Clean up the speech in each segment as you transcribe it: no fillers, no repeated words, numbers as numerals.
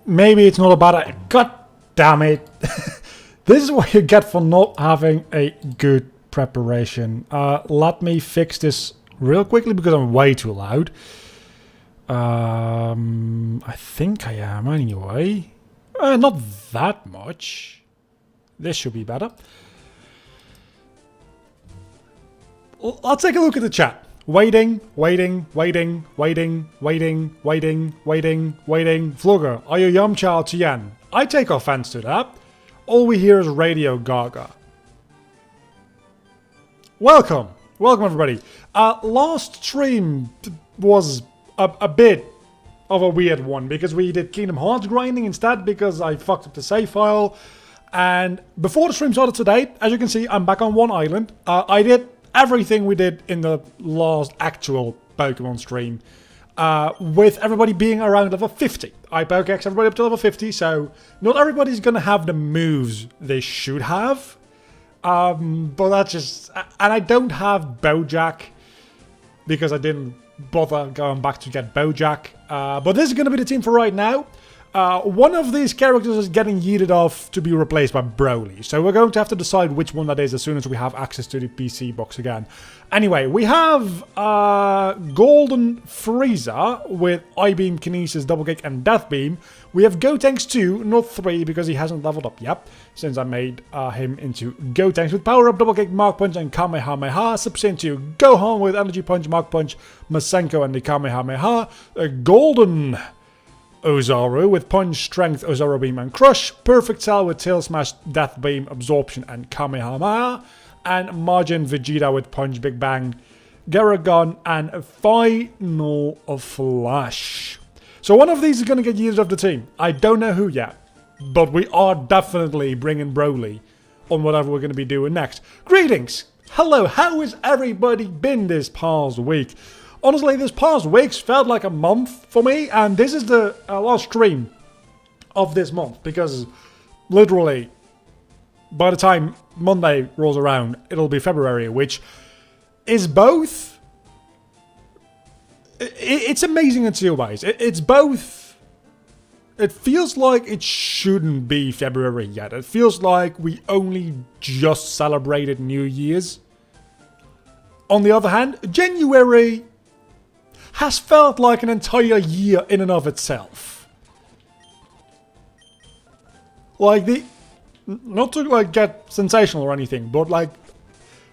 maybe it's not a bad idea. God damn it. This is what you get for not having a good preparation. Let me fix this real quickly because I'm way too loud. I think I am anyway. Not that much. This should be better. Let's take a look at the chat. Waiting. Flugger, are you Yum-Chow Tien? I take offense to that. All we hear is Radio Gaga. Welcome everybody. Last stream was a bit of a weird one because we did Kingdom Hearts grinding instead because I fucked up the save file. And before the stream started today, as you can see, I'm back on one island. I did everything we did in the last actual Pokemon stream, with everybody being around level 50. I Pokex everybody up to level 50, so not everybody's gonna have the moves they should have. But that's just... And I don't have Bojack, because I didn't bother going back to get Bojack. But this is gonna be the team for right now. One of these characters is getting yeeted off to be replaced by Broly. So we're going to have to decide which one that is as soon as we have access to the PC box again. Anyway, we have Golden Frieza with I-Beam, Kinesis, Double Kick and Death Beam. We have Gotenks 2, not 3 because he hasn't leveled up yet. Since I made him into Gotenks with Power Up, Double Kick, Mark Punch and Kamehameha. Super Saiyan 2, Gohan with Energy Punch, Mark Punch, Masenko and the Kamehameha. Golden Ozaru with Punch, Strength, Ozaru Beam and Crush. Perfect Cell with Tail Smash, Death Beam, Absorption and Kamehameha. And Majin Vegeta with Punch, Big Bang, Garagon and Final Flash. So one of these is going to get used off the team. I don't know who yet, but we are definitely bringing Broly on whatever we're going to be doing next. Greetings! Hello, how has everybody been this past week? Honestly, this past week's felt like a month for me, and this is the last stream of this month, because literally, by the time Monday rolls around, it'll be February, which is both... It's amazing in two ways. It's both... It feels like it shouldn't be February yet. It feels like we only just celebrated New Year's. On the other hand, January has felt like an entire year in and of itself. Like not to like get sensational or anything, but like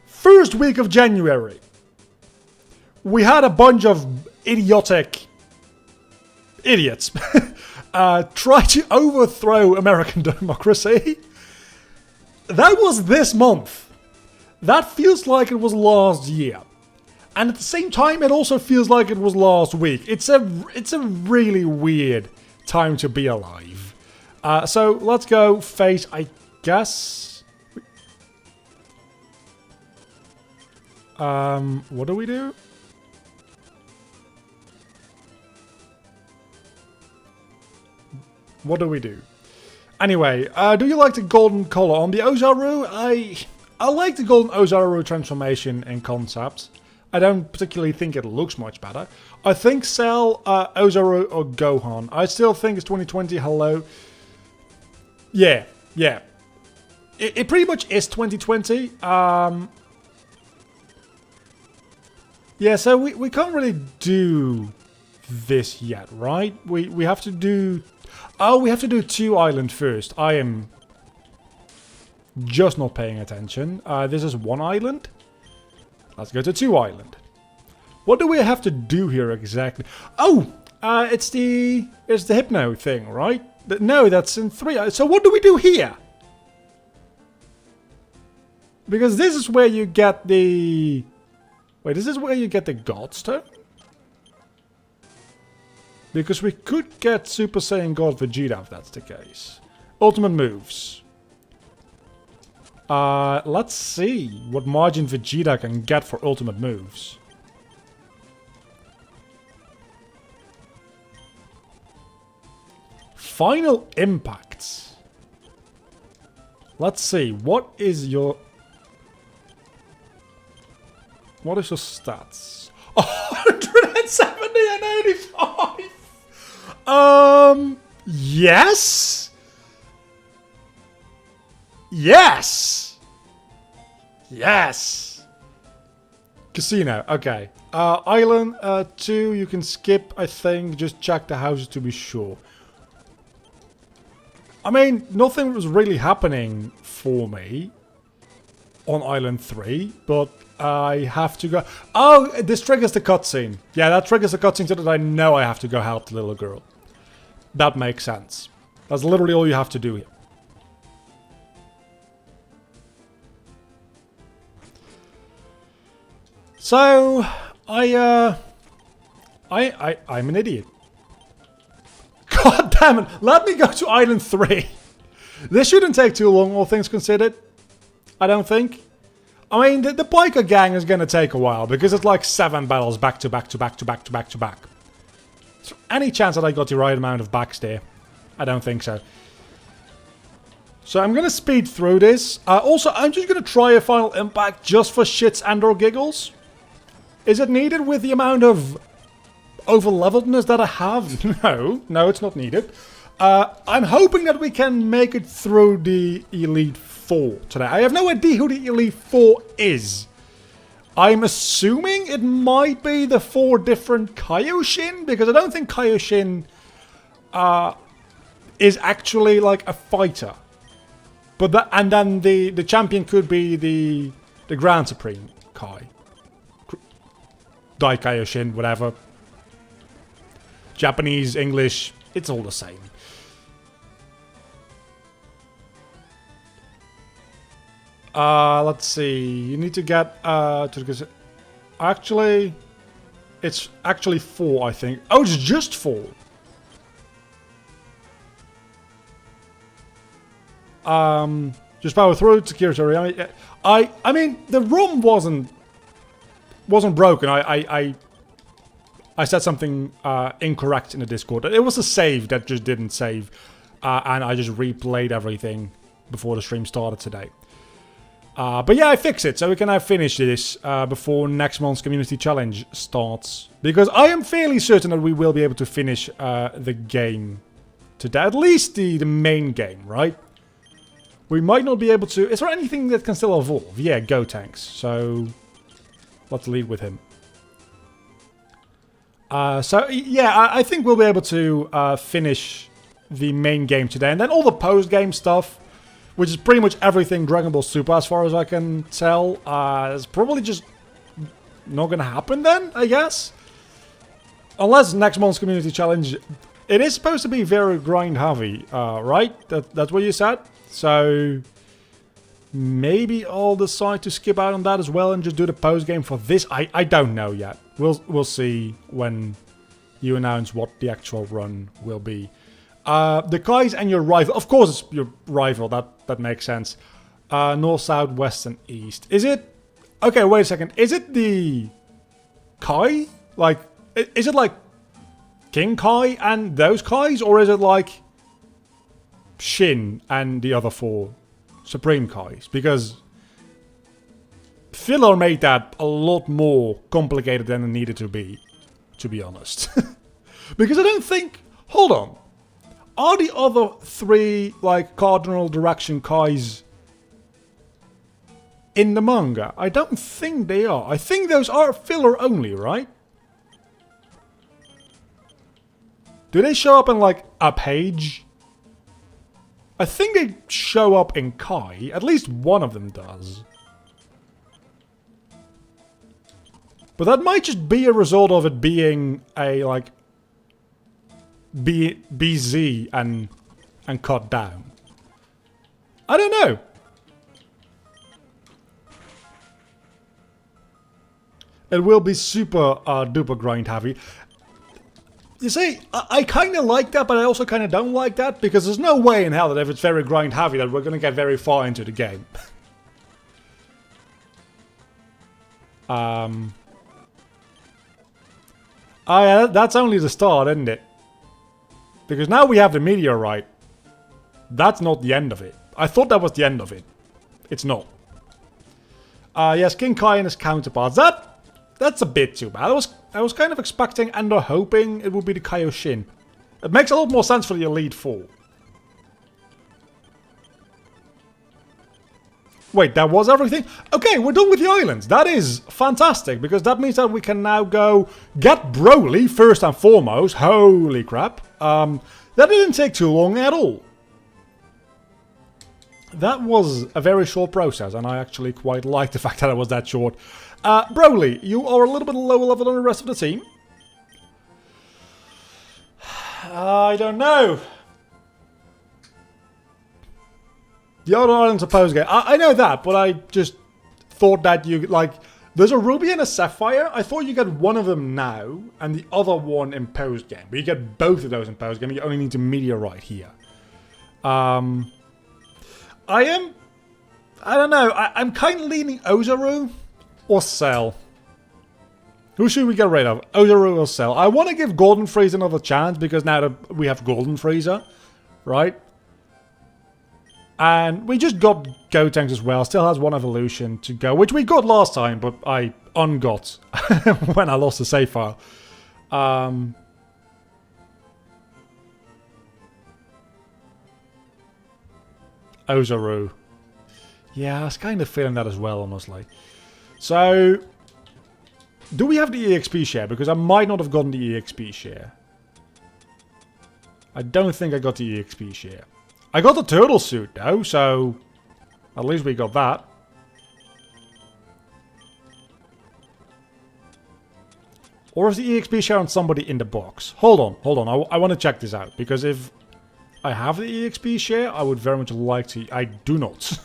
first week of January, we had a bunch of idiotic idiots try to overthrow American democracy. That was this month. That feels like it was last year. And at the same time, it also feels like it was last week. It's a really weird time to be alive. So let's go face, I guess. What do we do? What do we do? Anyway, do you like the golden color on the Ozaru? I like the golden Ozaru transformation in concept. I don't particularly think it looks much better. I think Cell, Ozaru or Gohan. I still think it's 2020, hello. Yeah. It pretty much is 2020. Yeah, so we can't really do this yet, right? We have to do... Oh, we have to do 2 island first. I am just not paying attention. This is 1 island. Let's go to 2 island. What do we have to do here exactly? Oh, it's the Hypno thing, right? No, that's in 3. So what do we do here? Because this is where you get the... Wait, this is where you get the God Stone? Because we could get Super Saiyan God Vegeta if that's the case. Ultimate moves. Let's see what Majin Vegeta can get for ultimate moves. Final impacts. Let's see, what is your stats? 170 and 85! Yes? Yes! Yes! Casino, okay. Island 2, you can skip, I think. Just check the houses to be sure. I mean, nothing was really happening for me on Island 3, but I have to go... Oh, this triggers the cutscene. Yeah, that triggers the cutscene so that I know I have to go help the little girl. That makes sense. That's literally all you have to do here. So, I'm an idiot. God damn it, let me go to Island 3. This shouldn't take too long, all things considered. I don't think. I mean, the biker gang is gonna take a while, because it's like 7 battles back to back to back to back to back to back. Is there any chance that I got the right amount of backs there? I don't think so. So I'm gonna speed through this. Also, I'm just gonna try a final impact just for shits and or giggles. Is it needed with the amount of over-leveledness that I have? No, it's not needed. I'm hoping that we can make it through the Elite 4 today. I have no idea who the Elite 4 is. I'm assuming it might be the 4 different Kaioshin, because I don't think Kaioshin is actually like a fighter. But that, and then the champion could be the Grand Supreme Kai. Dai Kaioshin, whatever. Japanese, English, it's all the same. Let's see. You need to get to actually, it's actually 4, I think. Oh, it's just 4. Just power through security. I mean, the room wasn't broken. I said something incorrect in the Discord. It was a save that just didn't save, and I just replayed everything before the stream started today. But yeah, I fixed it, so we can now finish this before next month's community challenge starts. Because I am fairly certain that we will be able to finish the game today. At least the main game, right? We might not be able to... Is there anything that can still evolve? Yeah, Go Tanks. So let's lead with him. So yeah, I think we'll be able to finish the main game today. And then all the post-game stuff, which is pretty much everything Dragon Ball Super as far as I can tell, is probably just not going to happen then, I guess. Unless next month's community challenge... It is supposed to be very grind heavy, right? That's what you said? So maybe I'll decide to skip out on that as well and just do the post game for this. I don't know yet. We'll see when you announce what the actual run will be. The Kais and your rival. Of course it's your rival. That makes sense. North, south, west, and east. Is it... Okay, wait a second. Is it the Kai? Like, is it like King Kai and those Kais? Or is it like Shin and the other 4 Supreme Kais? Because filler made that a lot more complicated than it needed to be honest. Because I don't think... Hold on. Are the other 3, like, cardinal direction Kais in the manga? I don't think they are. I think those are filler only, right? Do they show up in, like, a page? I think they show up in Kai. At least one of them does. But that might just be a result of it being a, like, BZ and cut down. I don't know. It will be super duper grind heavy. You see, I kind of like that, but I also kind of don't like that, because there's no way in hell that if it's very grind heavy that we're going to get very far into the game. Oh yeah, that's only the start, isn't it? Because now we have the meteorite. That's not the end of it. I thought that was the end of it. It's not. Yes, King Kai and his counterparts. That's a bit too bad. I was kind of expecting and hoping it would be the Kaioshin. It makes a lot more sense for the Elite Four. Wait, that was everything? Okay, we're done with the islands. That is fantastic, because that means that we can now go get Broly first and foremost. Holy crap. That didn't take too long at all. That was a very short process, and I actually quite like the fact that it was that short. Broly, you are a little bit lower level than the rest of the team. I don't know. The other islands are post game. I know that, but I just thought that you, like, there's a Ruby and a Sapphire. I thought you get one of them now, and the other one in post game. But you get both of those in post game. You only need to Meteorite here. I don't know. I'm kind of leaning Ozaru or Cell. Who should we get rid of? Ozaru or Cell? I want to give Golden Frieza another chance, because now that we have Golden Frieza, right? And we just got Gotenks as well. Still has one evolution to go, which we got last time, but I ungot when I lost the save file. Ozaru. Yeah, I was kind of feeling that as well, honestly. So, do we have the EXP share? Because I might not have gotten the EXP share. I don't think I got the EXP share. I got the turtle suit though, so at least we got that. Or is the EXP share on somebody in the box? Hold on. I want to check this out, because if I have the EXP share, I would very much like to. I do not.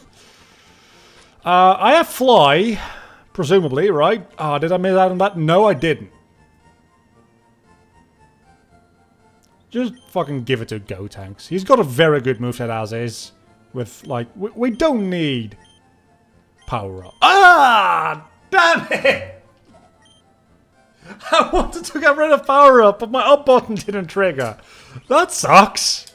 I have Fly, presumably, right? Did I miss out on that? No, I didn't. Just fucking give it to Gotenks. He's got a very good moveset as is. With, like, we don't need power up. Ah! Damn it! I wanted to get rid of power up, but my up button didn't trigger. That sucks.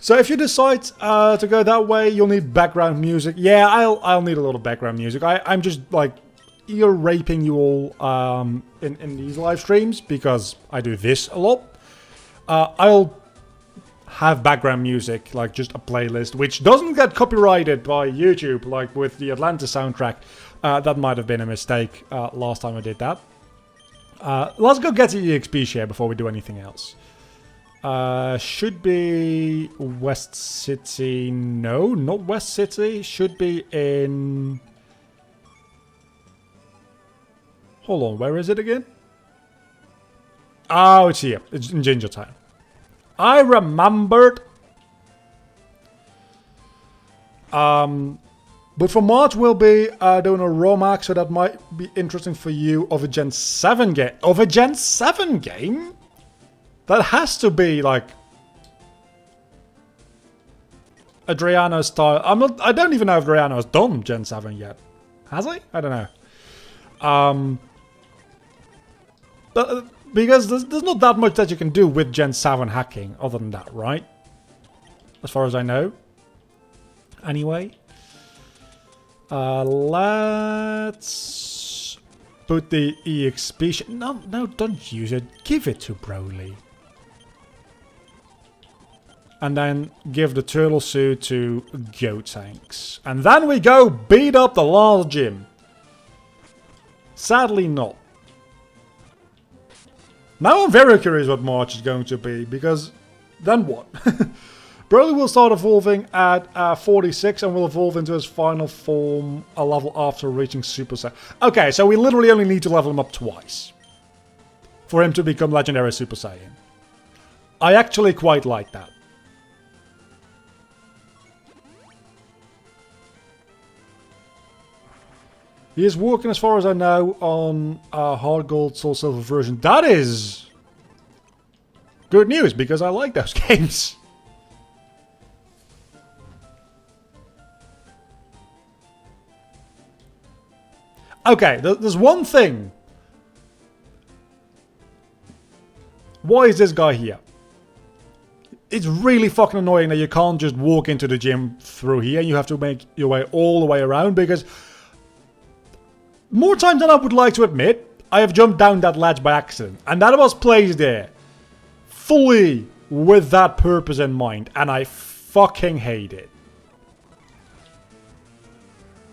So if you decide to go that way, you'll need background music. Yeah, I'll need a lot of background music. I'm just, like, ear raping you all in these live streams, because I do this a lot. I'll have background music, like just a playlist, which doesn't get copyrighted by YouTube, like with the Atlanta soundtrack. That might have been a mistake last time I did that. Let's go get the EXP share before we do anything else. Should be West City. No, not West City. Should be in... Hold on, where is it again? Oh, it's here. It's in Ginger Town. I remembered. But for March, we'll be doing a Romac, so that might be interesting for you, of a Gen 7 game. Of a Gen 7 game? That has to be, like, Adriano style. I don't even know if Adriano has done Gen 7 yet. Has he? I don't know. Because there's not that much that you can do with Gen 7 hacking other than that, right? As far as I know. Anyway. Let's put the EXP... No, don't use it. Give it to Broly. And then give the turtle suit to Gotenks. And then we go beat up the last gym. Sadly not. Now I'm very curious what March is going to be, because then what? Broly will start evolving at 46 and will evolve into his final form a level after reaching Super Saiyan. Okay, so we literally only need to level him up twice for him to become Legendary Super Saiyan. I actually quite like that. He is working, as far as I know, on a Hard Gold Soul Silver version. That is good news, because I like those games. Okay, there's one thing. Why is this guy here? It's really fucking annoying that you can't just walk into the gym through here. You have to make your way all the way around, because... more times than I would like to admit, I have jumped down that ledge by accident. And that was placed there fully with that purpose in mind, and I fucking hate it.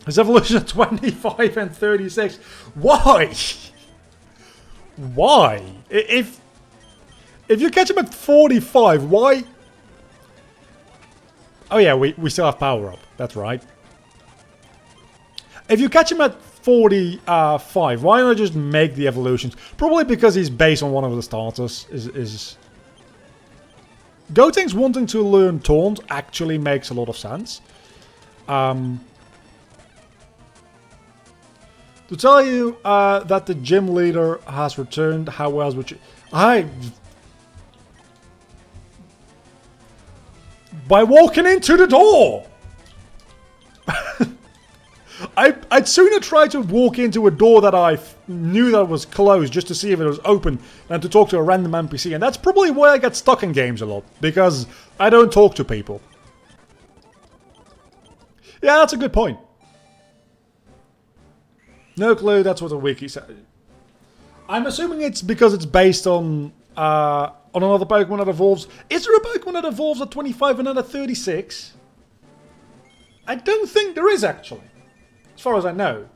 His evolution at 25 and 36. Why? Why? If you catch him at 45, why? Oh yeah, we still have power up. That's right. If you catch him at 45, why not just make the evolutions? Probably because he's based on one of the starters. Gotenks wanting to learn Taunt actually makes a lot of sense. To tell you that the gym leader has returned, how else would you... By walking into the door! I'd sooner try to walk into a door that I knew that was closed just to see if it was open than to talk to a random NPC. And that's probably why I get stuck in games a lot, because I don't talk to people. Yeah, that's a good point. No clue, that's what the wiki said. I'm assuming it's because it's based on another Pokemon that evolves. Is there a Pokemon that evolves at 25 and then at 36? I don't think there is, actually. As far as I know.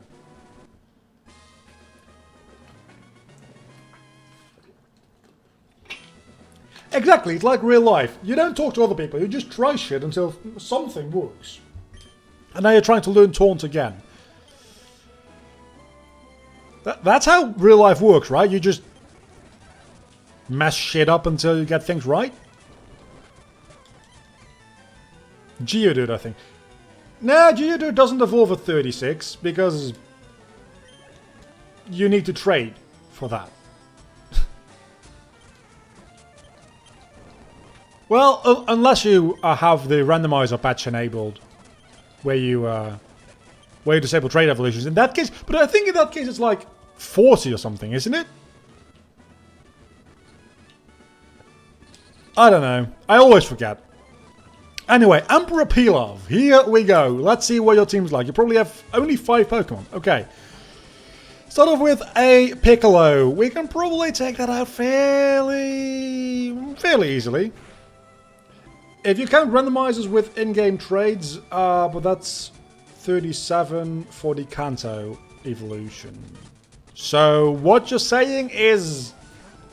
Exactly, it's like real life. You don't talk to other people, you just try shit until something works. And now you're trying to learn Taunt again. That's how real life works, right? You just mess shit up until you get things right. Geodude, I think. Nah, Geodude doesn't evolve at 36 because you need to trade for that. Well, unless you have the randomizer patch enabled, where you disable trade evolutions. In that case, but I think in that case it's like 40 or something, isn't it? I don't know. I always forget. Anyway, Emperor Pilaf. Here we go. Let's see what your team's like. You probably have only 5 Pokemon. Okay. Start off with a Piccolo. We can probably take that out fairly easily. If you count randomizers with in-game trades, but that's 37 for the Kanto evolution. So what you're saying is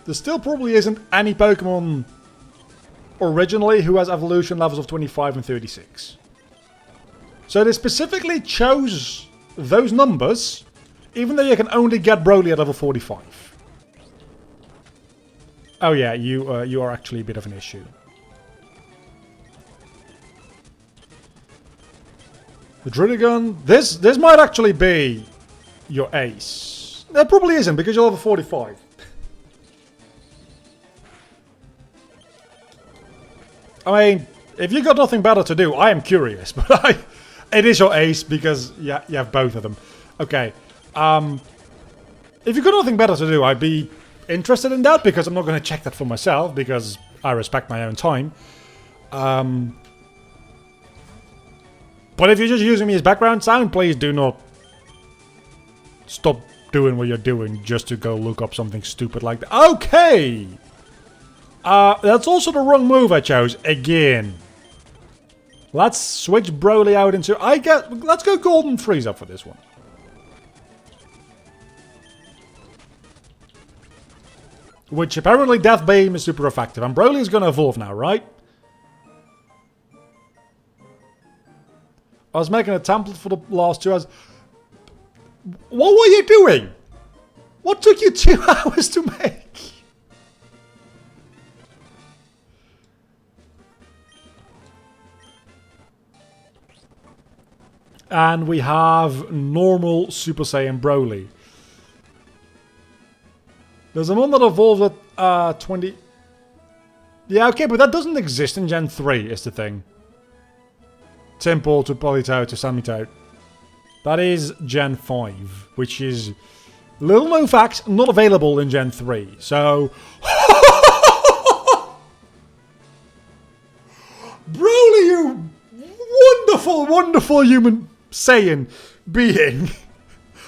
there still probably isn't any Pokemon originally who has evolution levels of 25 and 36. So they specifically chose those numbers, even though you can only get Broly at level 45. Oh yeah, you are actually a bit of an issue. The Drillgun. This might actually be your ace. That probably isn't, because you're level 45. I mean, if you got nothing better to do, I am curious, but it is your ace because you have both of them. Okay. If you got nothing better to do, I'd be interested in that, because I'm not going to check that for myself, because I respect my own time. But if you're just using me as background sound, please do not stop doing what you're doing just to go look up something stupid like that. Okay! That's also the wrong move I chose, again. Let's switch Broly out into... Let's go Golden Frieza for this one. Which apparently Death Beam is super effective. And Broly is going to evolve now, right? I was making a template for the last 2 hours. What were you doing? What took you 2 hours to make? And we have normal Super Saiyan Broly. There's a one that evolved at 20... Yeah, okay, but that doesn't exist in Gen 3, is the thing. Temple to Politoed to Samitoad. That is Gen 5, which is, little known facts, not available in Gen 3. So... Broly, you wonderful, wonderful human Saiyan being.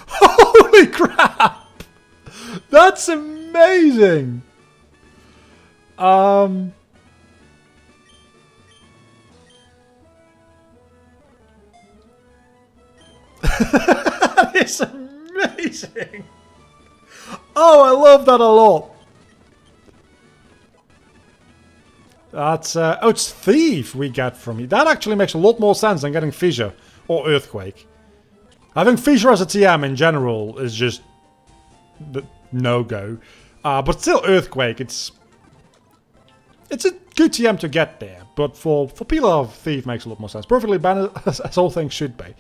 Holy crap! That's amazing! That is amazing. Oh, I love that a lot. That's oh, it's Thief we get from you. That actually makes a lot more sense than getting Fissure or Earthquake. Having Fissure as a TM in general is just the no-go. But still, Earthquake, it's a good TM to get there. But for Pillar, Thief makes a lot more sense. Perfectly balanced, as all things should be.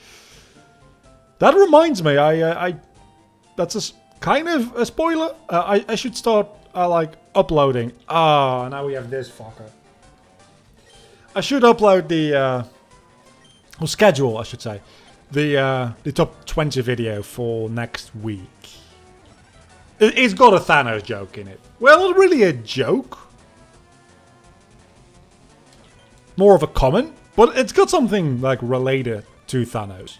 That reminds me, that's a kind of a spoiler. I should start like uploading. Ah, now we have this fucker. I should upload the or schedule, I should say, the top 20 video for next week. It's got a Thanos joke in it. Well, not really a joke. More of a comment, but it's got something like related to Thanos.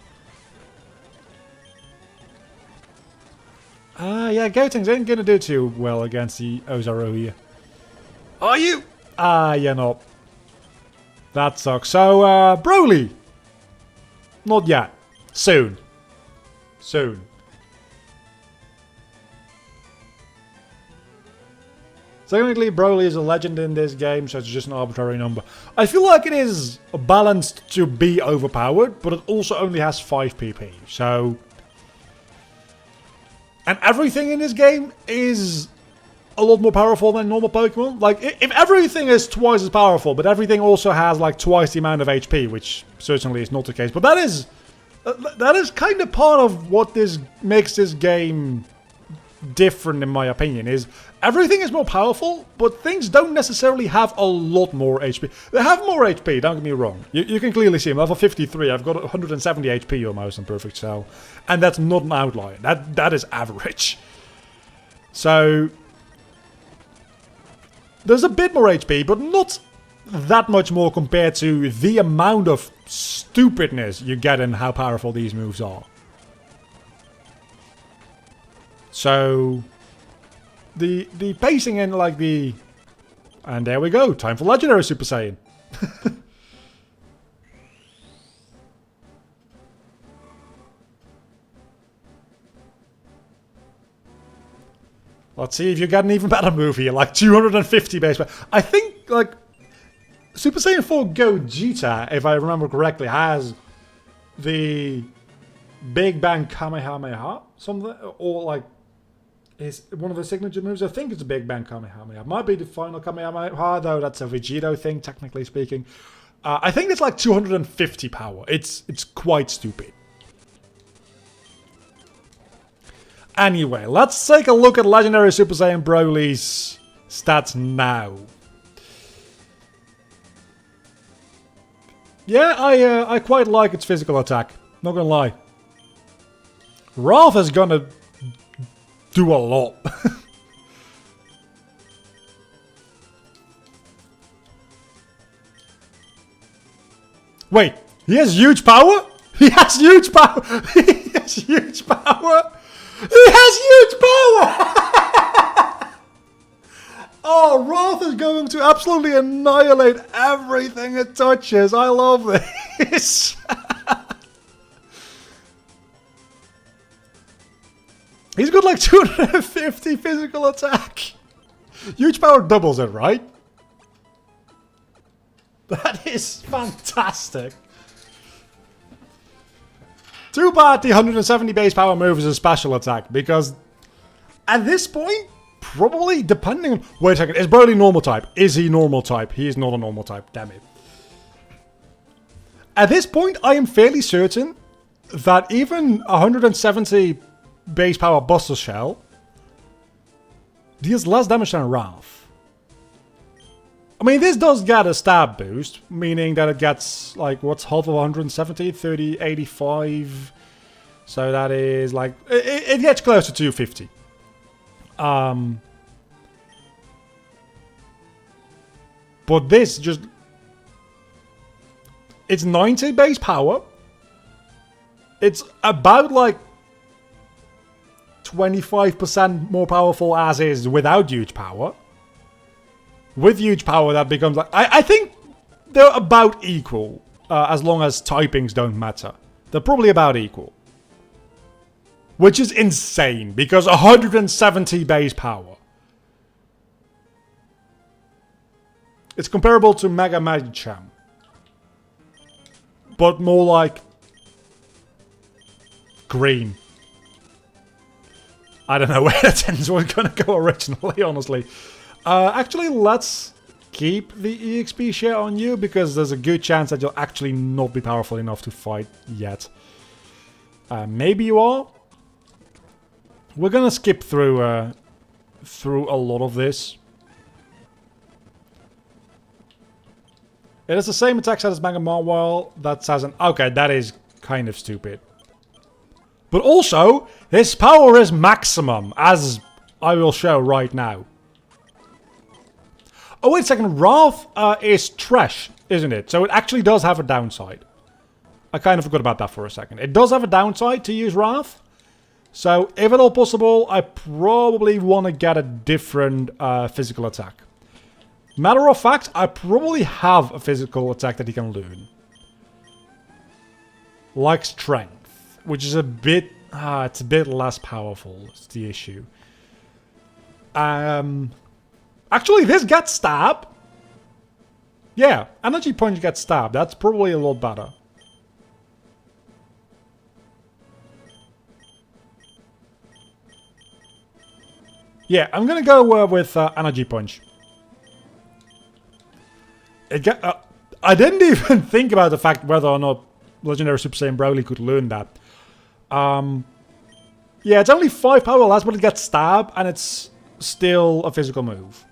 Yeah, Gotenks ain't gonna do too well against the Ozaru here. Are you? You're not. That sucks. So, Broly. Not yet. Soon. Soon. Technically, Broly is a legend in this game, so it's just an arbitrary number. I feel like it is balanced to be overpowered, but it also only has 5 PP, so... And everything in this game is a lot more powerful than normal Pokemon. Like, if everything is twice as powerful, but everything also has, like, twice the amount of HP, which certainly is not the case. But that is kind of part of what makes this game different, in my opinion, is everything is more powerful, but things don't necessarily have a lot more HP. They have more HP, don't get me wrong. You can clearly see, I'm level 53, I've got 170 HP almost on Perfect Cell. And that's not an outlier, that is average. So, there's a bit more HP, but not that much more compared to the amount of stupidness you get in how powerful these moves are. So, the pacing and like the... And there we go, time for Legendary Super Saiyan. Let's see if you get an even better move here, like 250 base. I think, like, Super Saiyan 4 Gogeta, if I remember correctly, has the Big Bang Kamehameha, something, or like, is one of the signature moves. I think it's a Big Bang Kamehameha. It might be the final Kamehameha, though that's a Vegeta thing, technically speaking. I think it's like 250 power. It's quite stupid. Anyway, let's take a look at Legendary Super Saiyan Broly's stats now. Yeah, I quite like its physical attack. Not gonna lie. Wrath is gonna do a lot. Wait, he has huge power? He has huge power! He has huge power! He has huge power! Oh, Wrath is going to absolutely annihilate everything it touches. I love this. He's got like 250 physical attack. Huge power doubles it, right? That is fantastic. Too bad the 170 base power move is a special attack, because at this point, probably depending on... Wait a second, is Broly normal type? Is he normal type? He is not a normal type, damn it. At this point, I am fairly certain that even 170 base power Buster Shell deals less damage than Wrath. I mean, this does get a stab boost, meaning that it gets, like, what's half of 170? 30, 85. So that is, like, it gets close to 250. But this just... It's 90 base power. It's about, like, 25% more powerful as is without huge power. With huge power, that becomes like... I think they're about equal, as long as typings don't matter. They're probably about equal. Which is insane, because 170 base power. It's comparable to Mega Magicham. But more like... green. I don't know where the tens were going to go originally, honestly. Actually, let's keep the Exp Share on you, because there's a good chance that you'll actually not be powerful enough to fight yet. Maybe you are. We're gonna skip through a lot of this. It is the same attack set as Mega Marwell. That says an... Okay, that is kind of stupid. But also, his power is maximum, as I will show right now. Oh, wait a second. Wrath is trash, isn't it? So it actually does have a downside. I kind of forgot about that for a second. It does have a downside to use Wrath. So, if at all possible, I probably want to get a different physical attack. Matter of fact, I probably have a physical attack that he can learn. Like Strength, which is a bit... it's a bit less powerful, it's the issue. Actually, this gets Stab. Yeah, Energy Punch gets Stab. That's probably a lot better. Yeah, I'm gonna go with Energy Punch. I didn't even think about the fact whether or not Legendary Super Saiyan Broly could learn that. Yeah, it's only 5 power less, but it gets Stab, and it's still a physical move.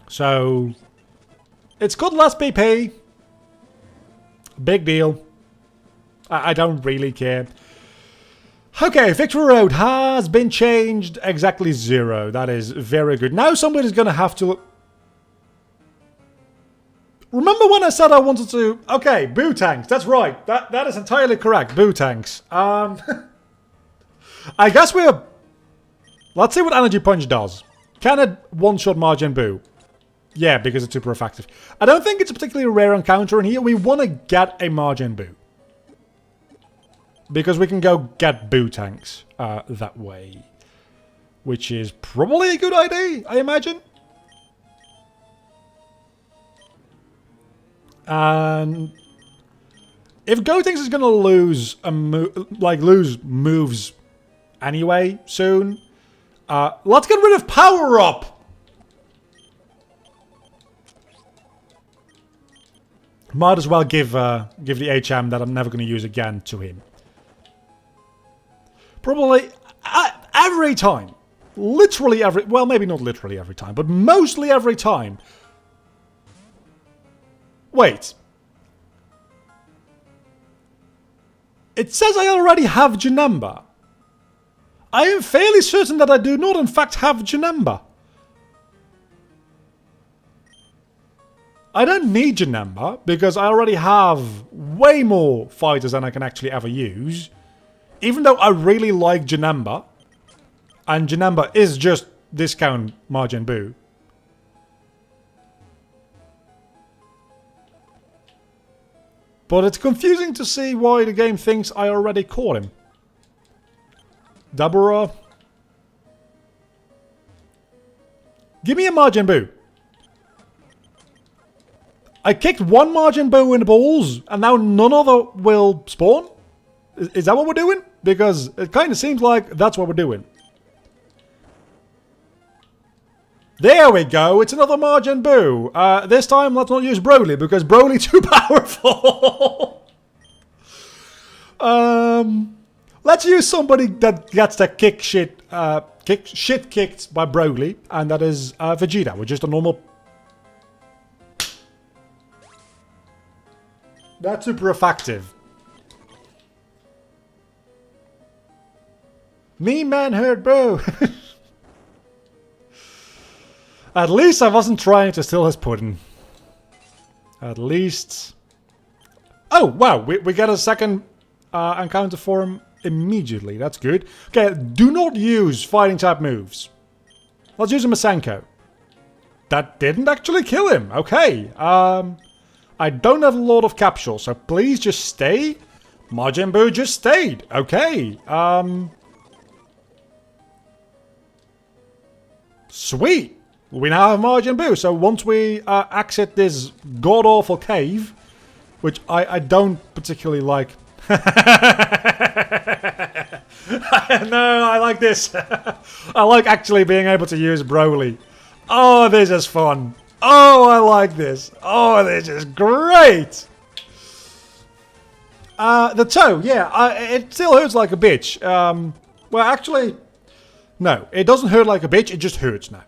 So, it's got less BP. Big deal. I don't really care. Okay, Victory Road has been changed exactly 0. That is very good. Now somebody's going to have to... Remember when I said I wanted to... Okay, Boo Tanks. That's right. That is entirely correct. Boo Tanks. I guess we're... Let's see what Energy Punch does. Can it one-shot Majin Buu? Yeah, because it's super effective. I don't think it's a particularly rare encounter in here. We want to get a Majin Buu. Because we can go get Boo Tanks that way. Which is probably a good idea, I imagine. And if Gotenks is going to lose lose moves anyway soon, let's get rid of Power Up. Might as well give the HM that I'm never going to use again to him. Probably every time. Literally every... Well, maybe not literally every time, but mostly every time. Wait. It says I already have Janemba. I am fairly certain that I do not in fact have Janemba. I don't need Janemba because I already have way more fighters than I can actually ever use. Even though I really like Janemba. And Janemba is just discount Majin Buu. But it's confusing to see why the game thinks I already caught him. Dabura. Give me a Majin Buu. I kicked one Majin Buu in the balls, and now none other will spawn? Is that what we're doing? Because it kind of seems like that's what we're doing. There we go, it's another Majin Buu. This time, let's not use Broly, because Broly's too powerful. Let's use somebody that gets their shit kicked by Broly, and that is Vegeta, with just a normal... That's super effective. Me man hurt bro. At least I wasn't trying to steal his pudding. At least... Oh, wow. We get a second encounter for him immediately. That's good. Okay, do not use fighting type moves. Let's use a Masenko. that didn't actually kill him. Okay. I don't have a lot of capsules, so please just stay. Majin Buu just stayed. Okay. Sweet. We now have Majin Buu. So once we exit this god-awful cave, which I don't particularly like. No, I like this. I like actually being able to use Broly. Oh, this is fun. Oh, I like this. Oh, this is great. The toe, yeah, it still hurts like a bitch. Well, actually, no, it doesn't hurt like a bitch. It just hurts now.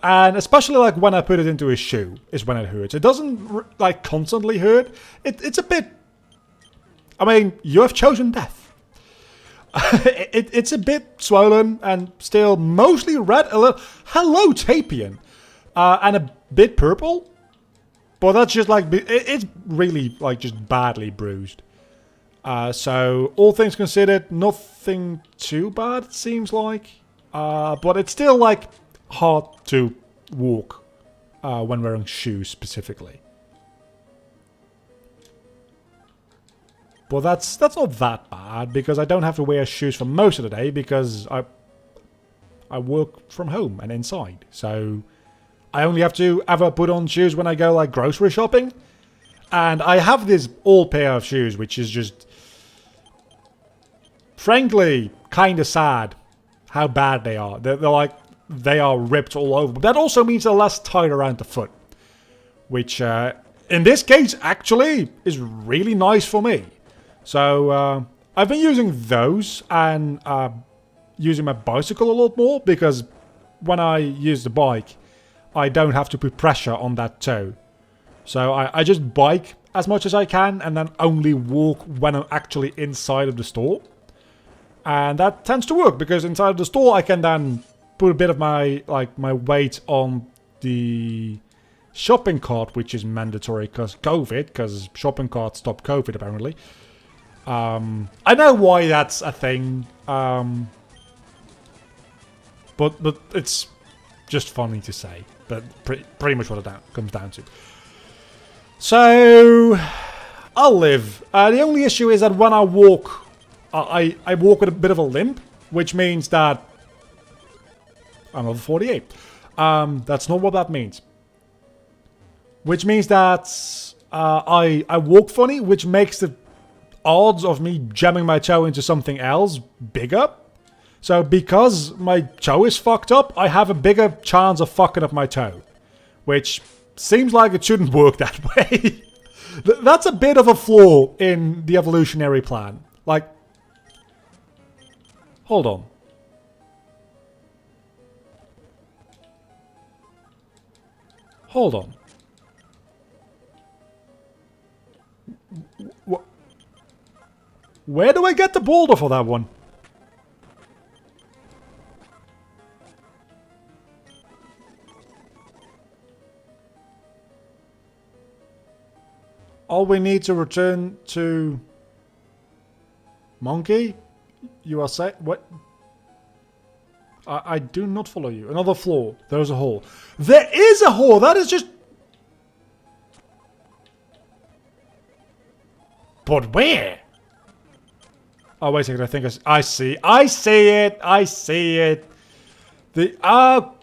And especially like when I put it into a shoe is when it hurts. It doesn't like constantly hurt. It's a bit. I mean, you have chosen death. It's a bit swollen and still mostly red. A little, hello, Tapian, and a bit purple. But that's just like it's really like just badly bruised. So all things considered, nothing too bad. It seems like, but it's still like hard to walk when wearing shoes specifically. But that's not that bad because I don't have to wear shoes for most of the day because I work from home and inside. So I only have to ever put on shoes when I go like grocery shopping. And I have this old pair of shoes which is just frankly kind of sad how bad they are. They're like they are ripped all over. But that also means they're less tight around the foot, which in this case actually is really nice for me. So I've been using those and using my bicycle a lot more because when I use the bike, I don't have to put pressure on that toe. So I just bike as much as I can and then only walk when I'm actually inside of the store. And that tends to work because inside of the store I can then put a bit of my weight on the shopping cart, which is mandatory because COVID, because shopping carts stop COVID apparently. I know why that's a thing, but it's just funny to say. But pretty much what it comes down to. So I'll live. The only issue is that when I walk, I walk with a bit of a limp, which means that I'm over 48. That's not what that means. Which means that I walk funny, which makes the odds of me jamming my toe into something else bigger. So because my toe is fucked up, I have a bigger chance of fucking up my toe. Which seems like it shouldn't work that way. That's a bit of a flaw in the evolutionary plan. Like, hold on. Hold on. Where do I get the boulder for that one? All we need to return to Monkey? You are saying what? I do not follow you. Another floor. There's a hole. There is a hole. That is just. But where? Oh wait a second. I think I see. I see it. I see it. I'm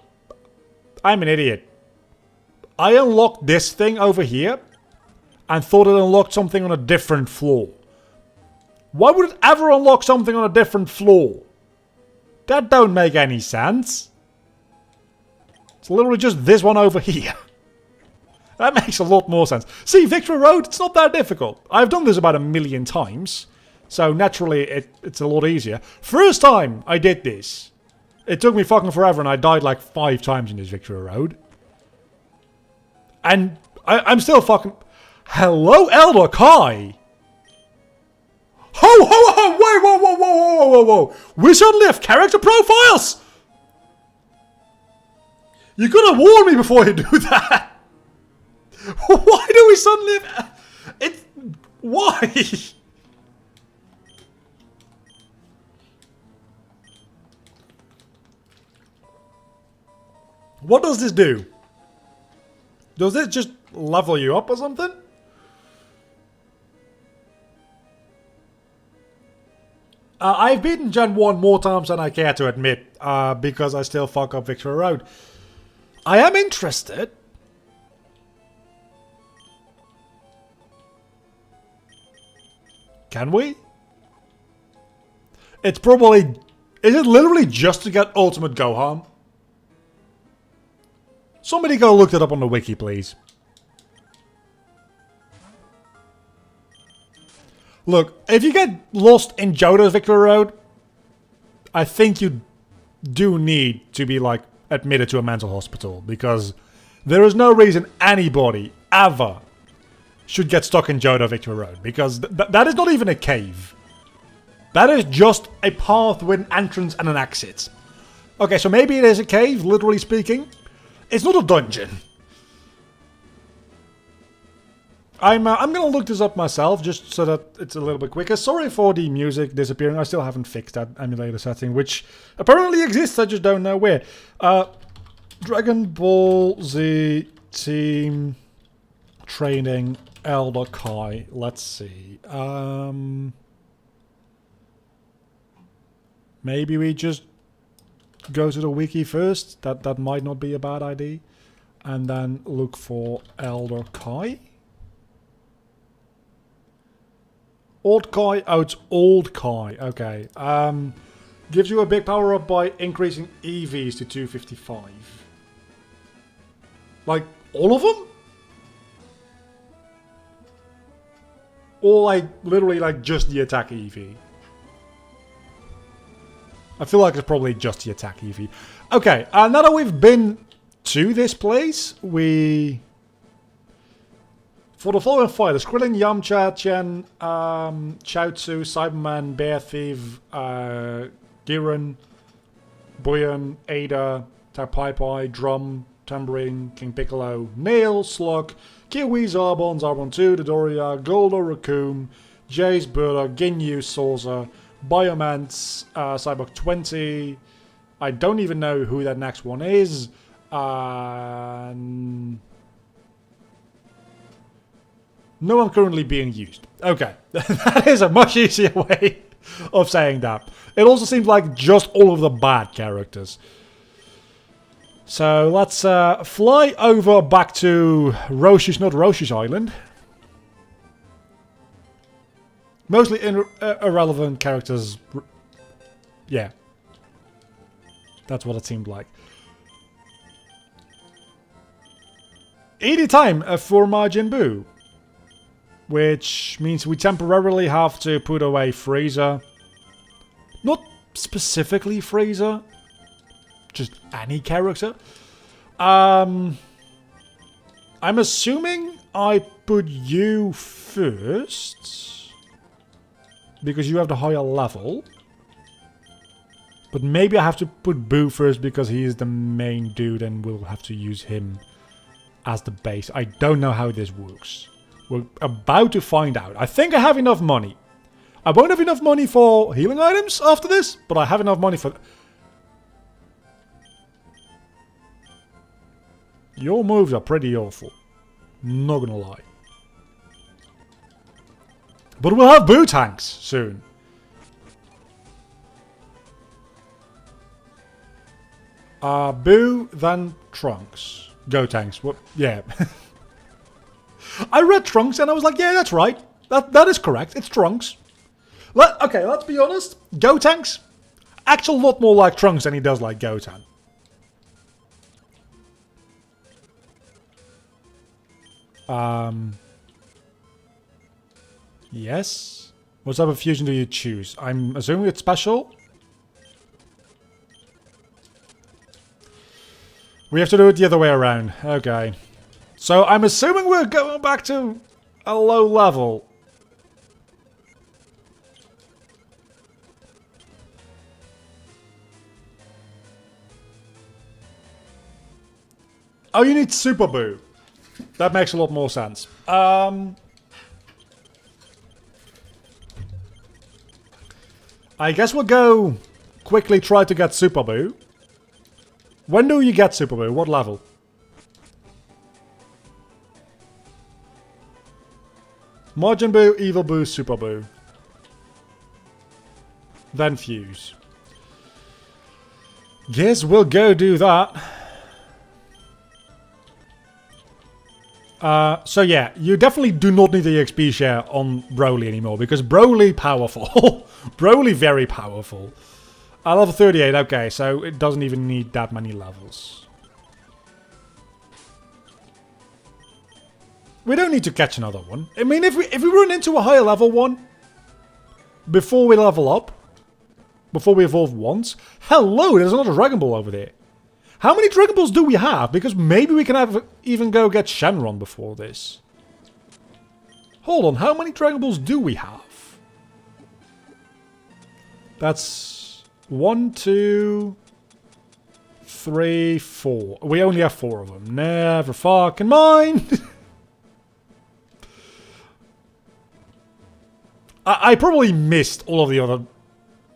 an idiot. I unlocked this thing over here. And thought it unlocked something on a different floor. Why would it ever unlock something on a different floor? That don't make any sense. It's literally just this one over here. That makes a lot more sense. See, Victory Road, it's not that difficult. I've done this about 1,000,000 times. So naturally, it's a lot easier. First time I did this, it took me fucking forever and I died like 5 times in this Victory Road. And I'm still fucking... Hello, Elder Kai! Ho, ho, ho! Wait, whoa, whoa, whoa, whoa, whoa, whoa! We suddenly have character profiles? You could have warned me before you do that! Why do we suddenly have... Why? What does this do? Does this just level you up or something? I've beaten Gen 1 more times than I care to admit, because I still fuck up Victory Road. I am interested. Can we? It's probably... Is it literally just to get Ultimate Gohan? Somebody go look that up on the wiki, please. Look, if you get lost in Johto's Victory Road, I think you do need to be, like, admitted to a mental hospital. Because there is no reason anybody, ever, should get stuck in Johto Victory Road. Because that is not even a cave. That is just a path with an entrance and an exit. Okay, so maybe it is a cave, literally speaking. It's not a dungeon. I'm gonna look this up myself, just so that it's a little bit quicker. Sorry for the music disappearing. I still haven't fixed that emulator setting, which apparently exists. I just don't know where. Dragon Ball Z Team Training Elder Kai. Let's see. Maybe we just go to the wiki first. That might not be a bad idea. And then look for Elder Kai. Old Kai? Oh, it's Old Kai. Okay. Gives you a big power up by increasing EVs to 255. Like, all of them? Or like, literally like just the attack EV? I feel like it's probably just the attack EV. Okay, now that we've been to this place, for the following fighters, Krillin, Yamcha, Chen, Chaozu, Cyberman, Bear Thief, Giran, Buyan, Ada, Taupai, Drum, Tambourine, King Piccolo, Nail, Slug, Kiwi, Zarbon, Zarbon 2, Dodoria, Goldo, Raccoon, Jace, Burla, Ginyu, Saucer, Biomance, Cyborg 20. I don't even know who that next one is. No one currently being used. Okay, that is a much easier way of saying that. It also seems like just all of the bad characters. So let's fly over back to Roshi's, not Roshi's Island. Mostly irrelevant characters. Yeah. That's what it seemed like. 80 time for Majin Buu. Which means we temporarily have to put away Frieza. Not specifically Frieza. Just any character. I'm assuming I put you first. Because you have the higher level. But maybe I have to put Buu first because he is the main dude and we'll have to use him as the base. I don't know how this works. We're about to find out. I think I have enough money. I won't have enough money for healing items after this, but I have enough money for... Your moves are pretty awful. Not gonna lie. But we'll have Buu tanks soon. Buu, then Trunks. Go tanks. What? Yeah. I read Trunks and I was like, yeah, that's right. That is correct. It's Trunks. Okay, let's be honest. Gotenks acts a lot more like Trunks than he does like Goten. Yes. What type of fusion do you choose? I'm assuming it's special. We have to do it the other way around. Okay. So I'm assuming we're going back to a low level. Oh, you need Super Buu. That makes a lot more sense. I guess we'll go quickly try to get Super Buu. When do you get Super Boo? What level? Majin Buu, Evil Buu, Super Buu. Then Fuse. Guess we'll go do that. So yeah, you definitely do not need the Exp Share on Broly anymore, because Broly powerful. Broly very powerful. Level 38, okay, so it doesn't even need that many levels. We don't need to catch another one. I mean, if we run into a higher level one before we level up, before we evolve once, hello, there's another Dragon Ball over there. How many Dragon Balls do we have? Because maybe we can even go get Shenron before this. Hold on, how many Dragon Balls do we have? That's 1, 2, 3, 4. We only have 4 of them. Never fucking mind. I probably missed all of the other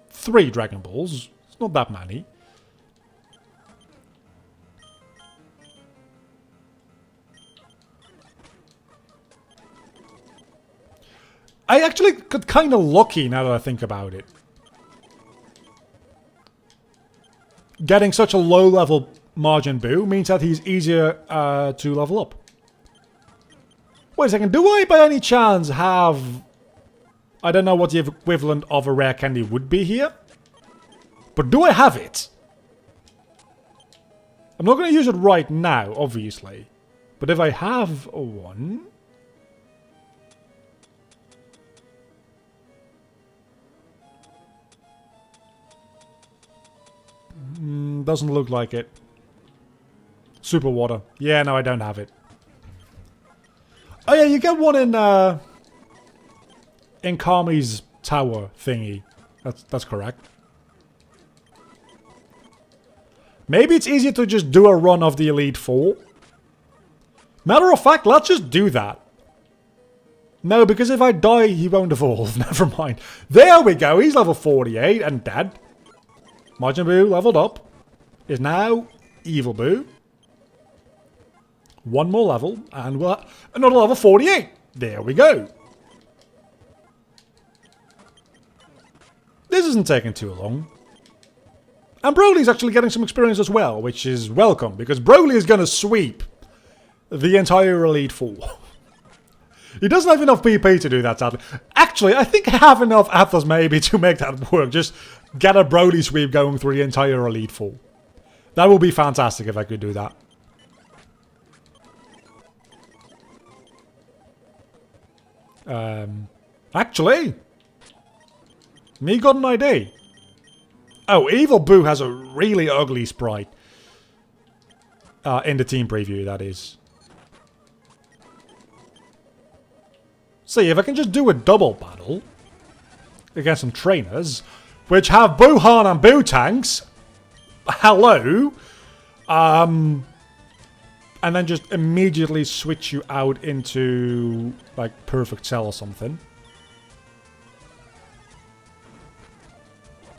3 Dragon Balls. It's not that many. I actually got kind of lucky now that I think about it. Getting such a low level Majin Buu means that he's easier to level up. Wait a second, do I by any chance have... I don't know what the equivalent of a rare candy would be here. But do I have it? I'm not going to use it right now, obviously. But if I have one... doesn't look like it. Super water. Yeah, no, I don't have it. Oh yeah, you get one in Kami's tower thingy. That's correct. Maybe it's easier to just do a run of the Elite Four. Matter of fact, let's just do that. No, because if I die, he won't evolve. Never mind. There we go. He's level 48 and dead. Majin Buu leveled up. Is now Evil Buu. One more level, and we'll have another level 48. There we go. This isn't taking too long. And Broly's actually getting some experience as well, which is welcome, because Broly is going to sweep the entire Elite Four. He doesn't have enough PP to do that, sadly. Actually, I think I have enough Athos maybe to make that work. Just get a Broly sweep going through the entire Elite Four. That would be fantastic if I could do that. Actually, me got an idea. Oh, Evil Buu has a really ugly sprite. In the team preview, that is. See, if I can just do a double battle against some trainers, which have Gohan and Buu tanks. Hello. And then just immediately switch you out into, like, Perfect Cell or something.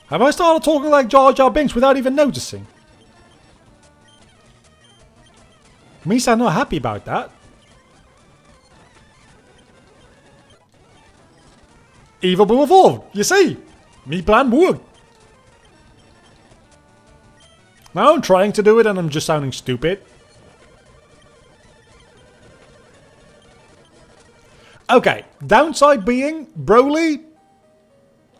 Have I started talking like Jar Jar Binks without even noticing? Misa not happy about that. Evil Buu evolved. You see? Me plan worked. Now I'm trying to do it and I'm just sounding stupid. Okay, downside being Broly.